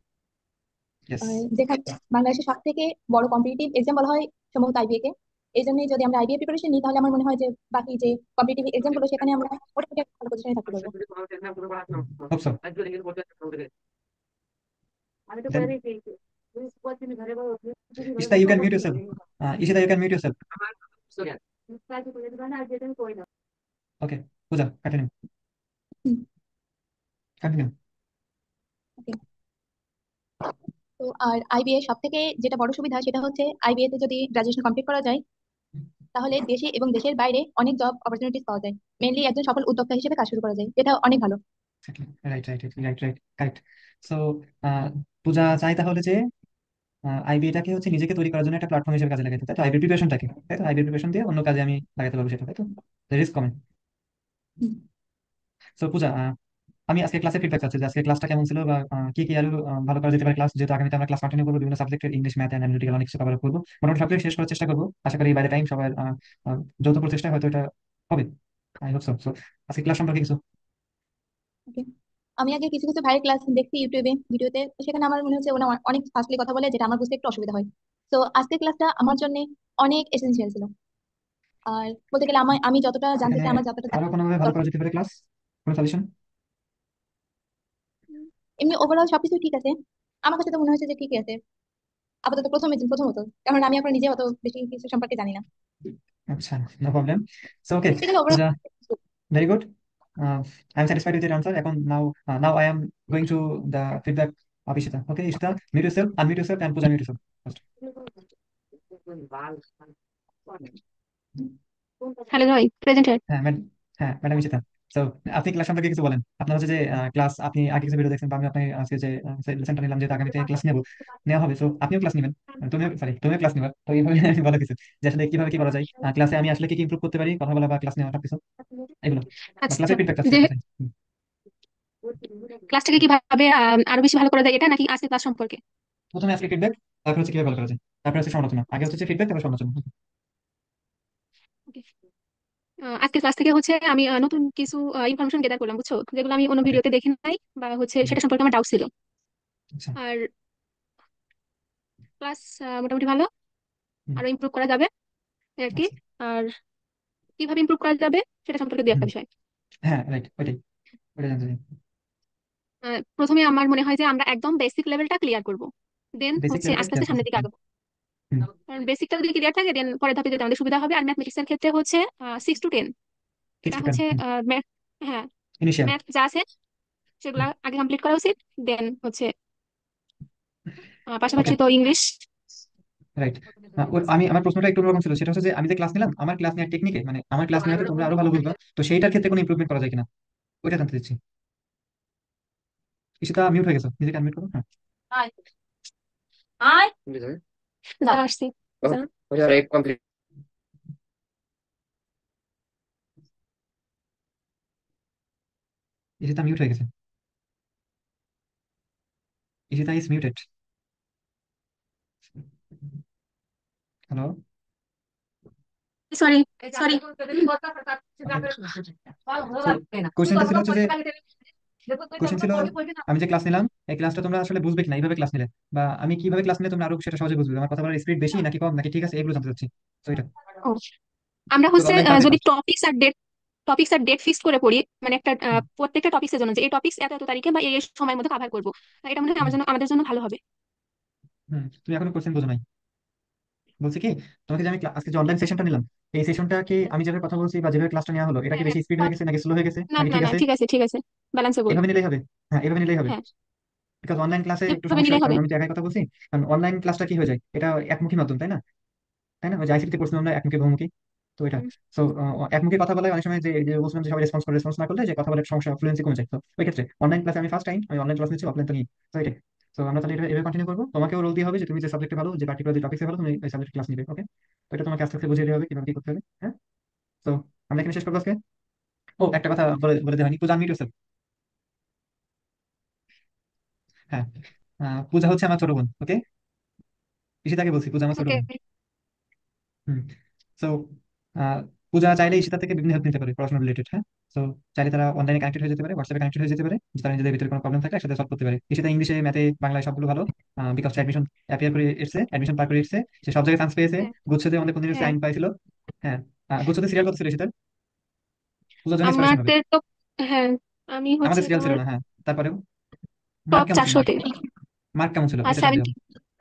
Yes. যেখানে বাংলাদেশের সব থেকে বড় কম্পিটিটিভ এক্সাম বলা হয় সম্ভবত আইবিএ কে। এই জন্যই যদি আমরা আইবিএ প্রিপারেশন নিই, তাহলে আমার মনে হয় যে বাকি যে কম্পিটিটিভ এক্সাম গুলো সেখানে আমরা মোটামুটি একটা ভালো পজিশনে থাকতে পারবো। Hope so. Then Ishita, you can mute yourself. Ishita, you can mute yourself. Okay. Pooja, continue. Continue. ওকে। তো আর আইবিএ সব থেকে যেটা বড় সুবিধা সেটা হচ্ছে আইবিএ তে যদি গ্রাজুয়েশন কমপ্লিট করা যায়, তাহলে দেশে এবং দেশের বাইরে অনেক জব অপরচুনিটিস পাওয়া যায়। মেইনলি একজন সফল উদ্যোক্তা হিসেবে কাজ শুরু করা যায়, এটা অনেক ভালো। Exactly. Right, right, right, right, right. Correct. So, পূজা চাই তাহলে যে আইবিটাকে হচ্ছে নিজেকে তৈরি করার জন্য একটা প্ল্যাটফর্ম হিসেবে কাজে লাগাতে, তাই তো? আইবি প্রিপারেশনটাকে, তাই তো? আইবি প্রিপারেশন দিয়ে অন্য কাজে আমি লাগাতে পারবো সেটা, তাই তো? রিস্ক কমে। হুম। সো পূজা, আমি আজকে ক্লাসে ফিডব্যাক চাচ্ছি যে আজকে ক্লাসটা কেমন ছিল, বা কি কি আরো ভালো করা যেতে পারে ক্লাস, যেহেতু আগামীতে আমরা ক্লাস কন্টিনিউ করবো, বিভিন্ন সাবজেক্টের ইংলিশ, ম্যাথ এন্ড অ্যানালিটিক্যাল অনেক কিছু কভার করবো, মোটামুটি সবকিছু শেষ করার চেষ্টা করবো। আশা করি বাই দ্য টাইম সবার যৌথ প্রচেষ্টা হয়তো এটা হবে। I hope so. সো আজকে ক্লাস সম্পর্কে কিছু। Okay. আমি আগে কিছু কিছু ভাইয়ের ক্লাস দেখছি ইউটিউবে ভিডিওতে, তো সেখানে আমার মনে হচ্ছে ওরা অনেক ফাস্টলি কথা বলে, যেটা আমার বুঝতে একটু অসুবিধা হয়। তো আজকের ক্লাসটা আমার জন্য অনেক এসেনশিয়াল ছিল। আর বলতে গেলে আমি যতটা জানতে এখানে চাই, আমার যতটা আরো কোনোভাবে ভালো করা যেতে পারে ক্লাস, কোনো সাজেশন? উম, এমনি ওভারঅল সবকিছু ঠিক আছে। আমার কাছে তো মনে হচ্ছে যে ঠিকই আছে আপাতত, প্রথমত, কারণ আমি এখন নিজে অত বেশি কিছু সম্পর্কে জানি না। আচ্ছা, no problem. So okay, practically overall. Puja, very good. I am satisfied with your answer. এখন now I am going to the feedback of Ishita. Okay Ishita, mute yourself, unmute yourself, and Puja mute yourself. Hello ভাই, প্রেজেন্ট। হ্যাঁ হ্যাঁ ম্যাডাম ইশিতা। তো আপনি ক্লাস সম্পর্কে কিছু বলেন। আপনার হচ্ছে যে ক্লাস, আপনি আগে কিছু ভিডিও দেখছেন, বা আমি আপনি আজকে যে লেসনটা নিলাম, যেহেতু আগামীতে ক্লাস নেওয়া হবে, তো আপনিও ক্লাস নেবেন, তুমিও ক্লাস নিবা, তো এইভাবে আমি বলা কিছু যে আসলে কিভাবে কি করা যায় ক্লাসে, আমি আসলে কি কি ইমপ্রুভ করতে পারি, কথা বলা বা ক্লাস নেওয়া সবকিছু এগুলো, বা আচ্ছা, ক্লাসের ফিডব্যাক চাচ্ছি যে এক কথায়। ক্লাসটাকে কিভাবে আরো বেশি ভালো করা যায়, এটা নাকি আজকে ক্লাস সম্পর্কে? প্রথমে আজকে ফিডব্যাক, তারপর হচ্ছে কিভাবে ভালো করা যায়, তারপর হচ্ছে সমালোচনা। আগে হচ্ছে ফিডব্যাক, তারপর সমালোচনা। Okay. আজকের ক্লাস থেকে হচ্ছে আমি নতুন কিছু ইনফরমেশন গেদার করলাম, বুঝছো, যেগুলো আমি অন্য ওকে। ভিডিওতে দেখি নাই, বা হচ্ছে সেটা সম্পর্কে আমার ডাউট ছিল। আচ্ছা। আর ক্লাস মোটামুটি ভালো, হুম, আরো ইমপ্রুভ করা যাবে এই আর কি। আচ্ছা। আর কিভাবে ইমপ্রুভ করা যাবে সেটা সম্পর্কে দুই হুম, একটা বিষয়। হ্যাঁ রাইট, ওইটাই, ওইটাই জানতে চাই। প্রথমে আমার মনে হয় যে আমরা একদম বেসিক লেভেলটা ক্লিয়ার করব, দেন বেসিক হচ্ছে লেভেলটা আস্তে ক্লিয়ার আস্তে করছি। সামনের দিকে হুম। আগাবো। হুম। কারণ বেসিকটা যদি ক্লিয়ার থাকে, দেন পরের ধাপে যেতে আমাদের সুবিধা হবে। আর ম্যাথমেটিক্স এর ক্ষেত্রে হচ্ছে 6 to 10, সিক্স এটা টু টেন। হচ্ছে ম্যাথ, হ্যাঁ, ইনিশিয়াল। ম্যাথ যা আছে সেগুলা আগে কমপ্লিট করা উচিত। দেন হচ্ছে ওকে, পাশাপাশি তো ইংলিশ। রাইট। আমি, আমার প্রশ্নটা একটু অন্যরকম ছিল, সেটা হচ্ছে যে আমি যে ক্লাস নিলাম, আমার ক্লাস নেওয়ার টেকনিকে, মানে আমার ক্লাস নেওয়াতে তোমরা আরো ভালো বুঝবা, তো সেইটার ক্ষেত্রে কোনো ইমপ্রুভমেন্ট করা যায় কিনা, ওইটা জানতে চাচ্ছি। ঈশিতা মিউট হয়ে গেছো, নিজেকে আনমিউট করো। হ্যাঁ। দাঁড়া আসছি। ঈশিতা মিউট হয়ে গেছে। Ishita is muted. Hello. Sorry, sorry. Okay. So কোশ্চেনটা ছিল হচ্ছে যে, কোশ্চেন ছিল, আমি যে ক্লাস নিলাম, এই ক্লাসটা তোমরা আসলে বুঝবে কিনা এইভাবে ক্লাস নিলে, বা আমি কিভাবে ক্লাস নিলে তোমরা আরো সেটা সহজে বুঝবে, আমার কথা বলার স্পিড বেশি নাকি কম নাকি ঠিক আছে, এগুলো জানতে চাচ্ছি। তো এটা আমরা তো হচ্ছে অনলাইন ক্লাসে যদি পাচ্ছ। টপিক্স আর ডেট ফিক্স করে পড়ি, মানে একটা প্রত্যেকটা টপিক্সের জন্য যে এই টপিক্স এত এত তারিখে বা এই সময়ের মধ্যে কভার করবো, এটা মনে হয় আমাদের জন্য ভালো হবে। তুমি এখনো কোশ্চেন বোঝো নাই। বলছি কি, তোমাকে যে আমি আজকে যে অনলাইন সেশনটা নিলাম, এই সেশনটা কি আমি যেভাবে কথা বলছি বা যেভাবে ক্লাসটা নেওয়া হলো, এটা কি বেশি স্পিড হয়ে গেছে নাকি স্লো হয়ে গেছে না নাকি না ঠিক না, আছে? ঠিক আছে, ঠিক আছে, ব্যালেন্সেবল। এভাবে নিলেই হবে। হ্যাঁ, এভাবে নিলেই হবে। হ্যাঁ, বিকজ অনলাইন ক্লাসে একটু এভাবে সমস্যা হয়, নিলেই কারণ হবে। আমি তো একাই কথা বলছি। কারণ অনলাইন ক্লাসটা কি হয়ে যায়, এটা একমুখী মাধ্যম, তাই না? তাই না, ওই যে আইসিটি পড়ছিলাম আমরা, একমুখী বহুমুখী। তো এটা, হুম, সো একমুখী কথা বলে অনেক সময় যে যে বলছিলাম যে সবাই রেসপন্স না করলে যে কথা বলার সমস্যা, ফ্লুয়েন্সি কমে যায়। তো ওই ক্ষেত্রে অনলাইন ক্লাসে আমি ফার্স্ট টাইম আমি অনলাইন ক্লাস নিচ্ছি, অফলাইন তো নিই। তো এটাই। তো আমরা তাহলে এটা এভাবে কন্টিনিউ করবো, তোমাকেও রোল দিয়ে হবে যে তুমি যে সাবজেক্টে ভালো, যে পার্টিকুলার যে টপিক্সে ভালো, তুমি ওই সাবজেক্ট ক্লাস নিবে। ওকে, তো এটা তোমাকে আস্তে আস্তে বুঝিয়ে দেওয়া হবে কিভাবে কি করতে হবে। হ্যাঁ। তো আমরা এখানে শেষ করবো আজকে। ও, একটা কথা বলে বলে দেওয়া হয়নি, পূজা মিট yourself। হ্যাঁ, পূজা হচ্ছে আমার ছোট বোন। ওকে, ঈশিতাকে বলছি পূজা আমার ছোট ওকে। বোন। হুম। সো পূজা চাইলে ঈশিতা থেকে বিভিন্ন হেল্প নিতে পারে পড়াশোনা রিলেটেড। হ্যাঁ। সো চাইলে তারা অনলাইনে কানেক্টেড হয়ে যেতে পারে, হোয়াটসঅ্যাপে কানেক্টেড হয়ে যেতে পারে, যে তারা নিজেদের ভিতরে কোনো প্রবলেম থাকলে একসাথে সলভ করতে পারে। ঈশিতা ইংলিশে, ম্যাথে, বাংলায় সবগুলো ভালো। বিকজ অ্যাডমিশন অ্যাপিয়ার করে এসছে, অ্যাডমিশন পার করে এসছে, সে সব জায়গায় চান্স পেয়েছে। হ্যাঁ, গুচ্ছতে আমাদের কোন দিন হ্যাঁ। আইন পাইছিল। হ্যাঁ। গুচ্ছতে সিরিয়াল কত ছিল ঈশিতার? পূজার জন্য ইন্সপিরেশন হবে। আমাদের তো, হ্যাঁ, আমি হচ্ছে আমাদের সিরিয়াল ছিল তোমার না, হ্যাঁ। তারপরেও মার্ক টপ কেমন ছিল, মার্ক? 400-তে মার্ক কেমন ছিল আর এটা জানতে 70, হবে।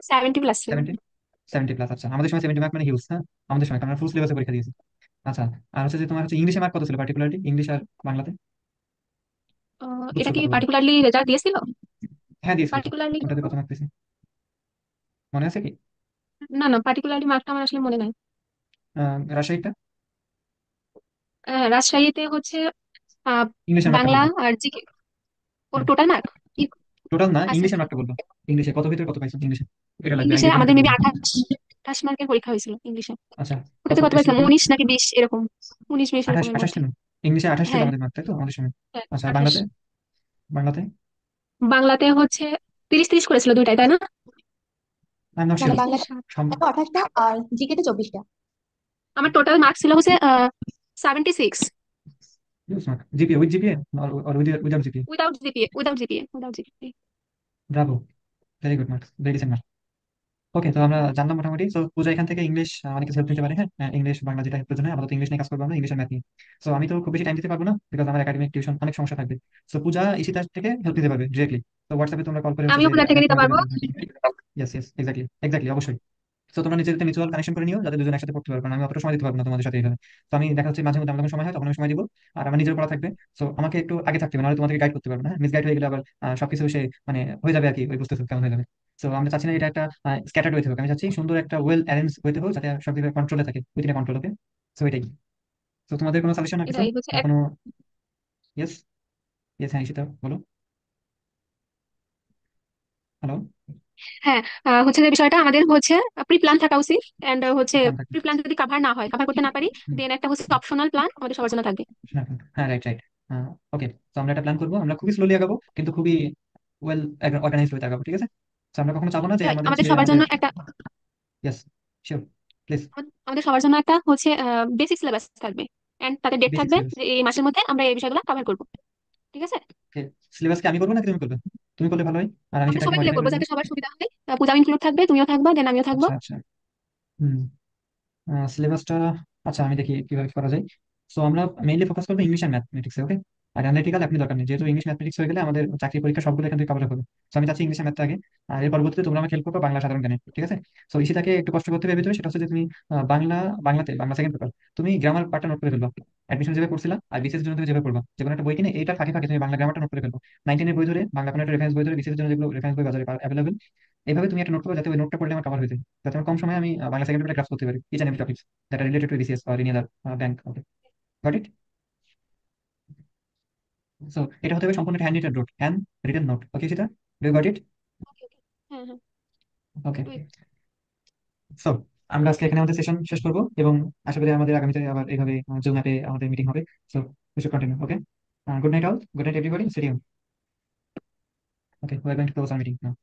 70+ ছিল। 70, 70 প্লাস। আচ্ছা, আমাদের সময় 70 মার্ক মানে হিউজ। হ্যাঁ, আমাদের সময়, কারণ ফুল সিলেবাসে পরীক্ষা দিয়েছি। আচ্ছা, আর হচ্ছে যে তোমার হচ্ছে ইংলিশে মার্ক কত ছিল, পার্টিকুলারলি ইংলিশ আর বাংলাতে? এটা বুঝছো কি কতগুলো? পার্টিকুলারলি রেজাল্ট দিয়েছিল? হ্যাঁ দিয়েছিল তো। পার্টিকুলারলি, কোনটাতে কত মার্ক পেয়েছি মনে আছে কি? না না, পার্টিকুলারলি মার্কটা আমার আসলে মনে নাই। রাজশাহীটা। রাজশাহীতে হচ্ছে আহ, ইংলিশের মার্কটা বাংলা বলবো। আর জিকে, ওর হুম। Total mark. টোটাল না, আচ্ছা, ইংলিশের মার্কটা বলবো। ইংলিশে কত ভিতরে কত পাইছো ইংলিশে, এটা লাগবে, ইংলিশে আইডিয়া আমাদের ম্যাটার মেবি করবে। 28 মার্কের পরীক্ষা হয়েছিল ইংলিশে। আচ্ছা, ওটাতে কত কত টেস্ট পাইছিলাম, ছিল? 19 নাকি 20 এরকম, 19-20 28, এরকমের 28 মধ্যে। ছিল। ইংলিশে 28 ছিল হ্যাঁ, আমাদের মার্ক, তাই তো আমাদের সময়? হ্যাঁ, আচ্ছা, আর 28। বাংলাতে? বাংলাতে? বাংলাতে হচ্ছে 30-30 করেছিল দুইটাই, তাই না? আই এম নট না না, শিওর। বাংলাতে 28টা আর জিকে তে 24টা। আমার টোটাল মার্কস ছিল হচ্ছে 76। GPA, with GPA or without GPA? Without GPA, without GPA. Bravo, very good marks, very decent marks. Okay, তো আমরা জানলাম মোটামুটি। তো পূজা এখান থেকে ইংলিশ অনেক কিছু হেল্প নিতে পারে। হ্যাঁ, ইংলিশ বাংলা যেটা প্রয়োজন হয়, আপাতত ইংলিশ নিয়ে কাজ করবো আমরা, ইংলিশ আর ম্যাথ নিয়ে। সো আমি তো খুব বেশি টাইম দিতে পারবো না, বিকজ আমার একাডেমিক টিউশন অনেক সমস্যা থাকবে। সো পূজা ঈশিতার থেকে হেল্প নিতে পারবে ডিরেক্টলি। তো হোয়াটসঅ্যাপে তোমরা কল করে হচ্ছে আমিও যে পূজা থেকে ম্যাথ নিতে করে দেবে। পারবো। ইয়েস ইয়েস, এক্স্যাক্টলি এক্স্যাক্টলি, অবশ্যই। তো তোমরা নিজেদের মিউচুয়াল কানেকশন করে নিও, যাতে দুজন একসাথে পড়তে পারবে। কারণ আমি অতটা সময় দিতে পারবো না তোমাদের সাথে এইভাবে। তো আমি দেখা হচ্ছে মাঝে মধ্যে আমার যখন সময় হয় তখন আমি সময় দিব। আর আমার নিজের পড়া থাকবে। সো আমাকে একটু আগে থাকতে হবে, নাহলে তোমাদেরকে গাইড করতে পারবো না। মিস গাইড হয়ে গেলে আবার সবকিছু সে মানে হয়ে যাবে আর কি, ওই বুঝতেছো কেমন হয়ে যাবে। সো আমরা চাচ্ছি না এটা একটা স্ক্যাটার্ড হয়ে হোক, আমি চাচ্ছি সুন্দর একটা ওয়েল অ্যারেঞ্জ হইতে হোক, যাতে সব কিছু কন্ট্রোলে থাকে, উইদিন কন্ট্রোল। ওকে, সো এটাই। তো তোমাদের কোনো সাজেশন আর কিছু এটাই হচ্ছে কোনো? ইয়েস ইয়েস, হ্যাঁ ঈশিতা বলো। হ্যালো। হ্যাঁ, হচ্ছে যে বিষয়টা আমাদের হচ্ছে প্রি প্ল্যান থাকা উচিত। এন্ড হচ্ছে প্ল্যান থাকবে। প্রি প্ল্যান যদি কভার করতে না পারি, হুম, দেন একটা হচ্ছে অপশনাল প্ল্যান আমাদের সবার জন্য থাকবে। হ্যাঁ, রাইট রাইট। ওকে, তো আমরা একটা প্ল্যান করবো, আমরা খুবই স্লোলি আগাবো, কিন্তু খুবই ওয়েল অর্গানাইজড হয়ে আগাবো, ঠিক আছে? তো আমরা কখনো চাবো না যে Right, আমাদের আমাদের হচ্ছে সবার আমাদের। জন্য একটা ইয়েস, শিওর, প্লিজ। আমাদের সবার জন্য একটা হচ্ছে বেসিক সিলেবাস থাকবে, এন্ড তাতে ডেট বেসিক থাকবে সিলেবাস। যে এই মাসের মধ্যে আমরা এই বিষয়গুলো কভার করবো। ঠিক আছে? সিলেবাস কি আমি করবো নাকি তুমি করবে? তুমি করলে ভালো হয়, আর আমি আমরা সেটাকে সবাই মিলে মডিফাই করবো করে দিব। যাতে সবার সুবিধা হয়। পূজাও ইনক্লুড থাকবে, তুমিও থাকবা, দেন আমিও থাকবো। আচ্ছা আচ্ছা। হুম। সিলেবাসটা, আচ্ছা আমি দেখি কিভাবে করা যায়। সো আমরা মেইনলি ফোকাস করবো ইংলিশ আর ম্যাথমেটিক্সে, ওকে? আর অ্যানালিটিক্যাল আপনি দরকার নেই, যেহেতু ইংলিশ ম্যাথমেটিক্স হয়ে গেলে আমাদের চাকরি পরীক্ষা সবগুলো এখান থেকে কভার হবে। সো আমি চাচ্ছি ইংলিশ আর ম্যাথটা আগে, আর এর পরবর্তীতে তোমরা আমাকে হেল্প করবে বাংলা সাধারণ জ্ঞানে, ঠিক আছে? সো ইসিতাকে একটু কষ্ট করতে হবে ভিতরে, সেটা হচ্ছে যে তুমি বাংলা সেকেন্ড পেপার, তুমি গ্রামার পার্টটা নোট করে ফেলবা। অ্যাডমিশন যেভাবে পড়ছিলা আর বিসিএস এর জন্য তুমি যেভাবে পড়বা, যে কোনো একটা বই কিনে এইটার ফাঁকে ফাঁকে তুমি বাংলা গ্রামারটা নোট করে ফেলবো। 9-10 এর বই ধরে বাংলা কোনো একটা রেফারেন্স বই ধরে, বিসিএস এর জন্য যেগুলো রেফারেন্স বই বাজারে অ্যাভেলেবল, এইভাবে তুমি একটা নোট করো, যাতে ওই নোটটা পড়লে আমার কভার হয়ে যায়, যাতে আমার কম সময়ে আমি বাংলা সেকেন্ড পেপারটা গ্রাস করতে পারি, each and every topic that are related to BCS or any other bank. Okay, got it? So এটা হতে হবে সম্পূর্ণ একটা হ্যান্ড রিটেন নোট। ওকে সেটা, ডু গট ইট? ওকে, ওকে। হ্যাঁ, হ্যাঁ। ওকে, Wait. সো আমরা আজকে এখানে আমাদের সেশন শেষ করবো, এবং আশা করি আমাদের আগামীতে আবার এইভাবে জুম অ্যাপে আমাদের মিটিং হবে। So we should continue. Okay, good night all, good night everybody, see you. Okay, we are going to close our meeting now.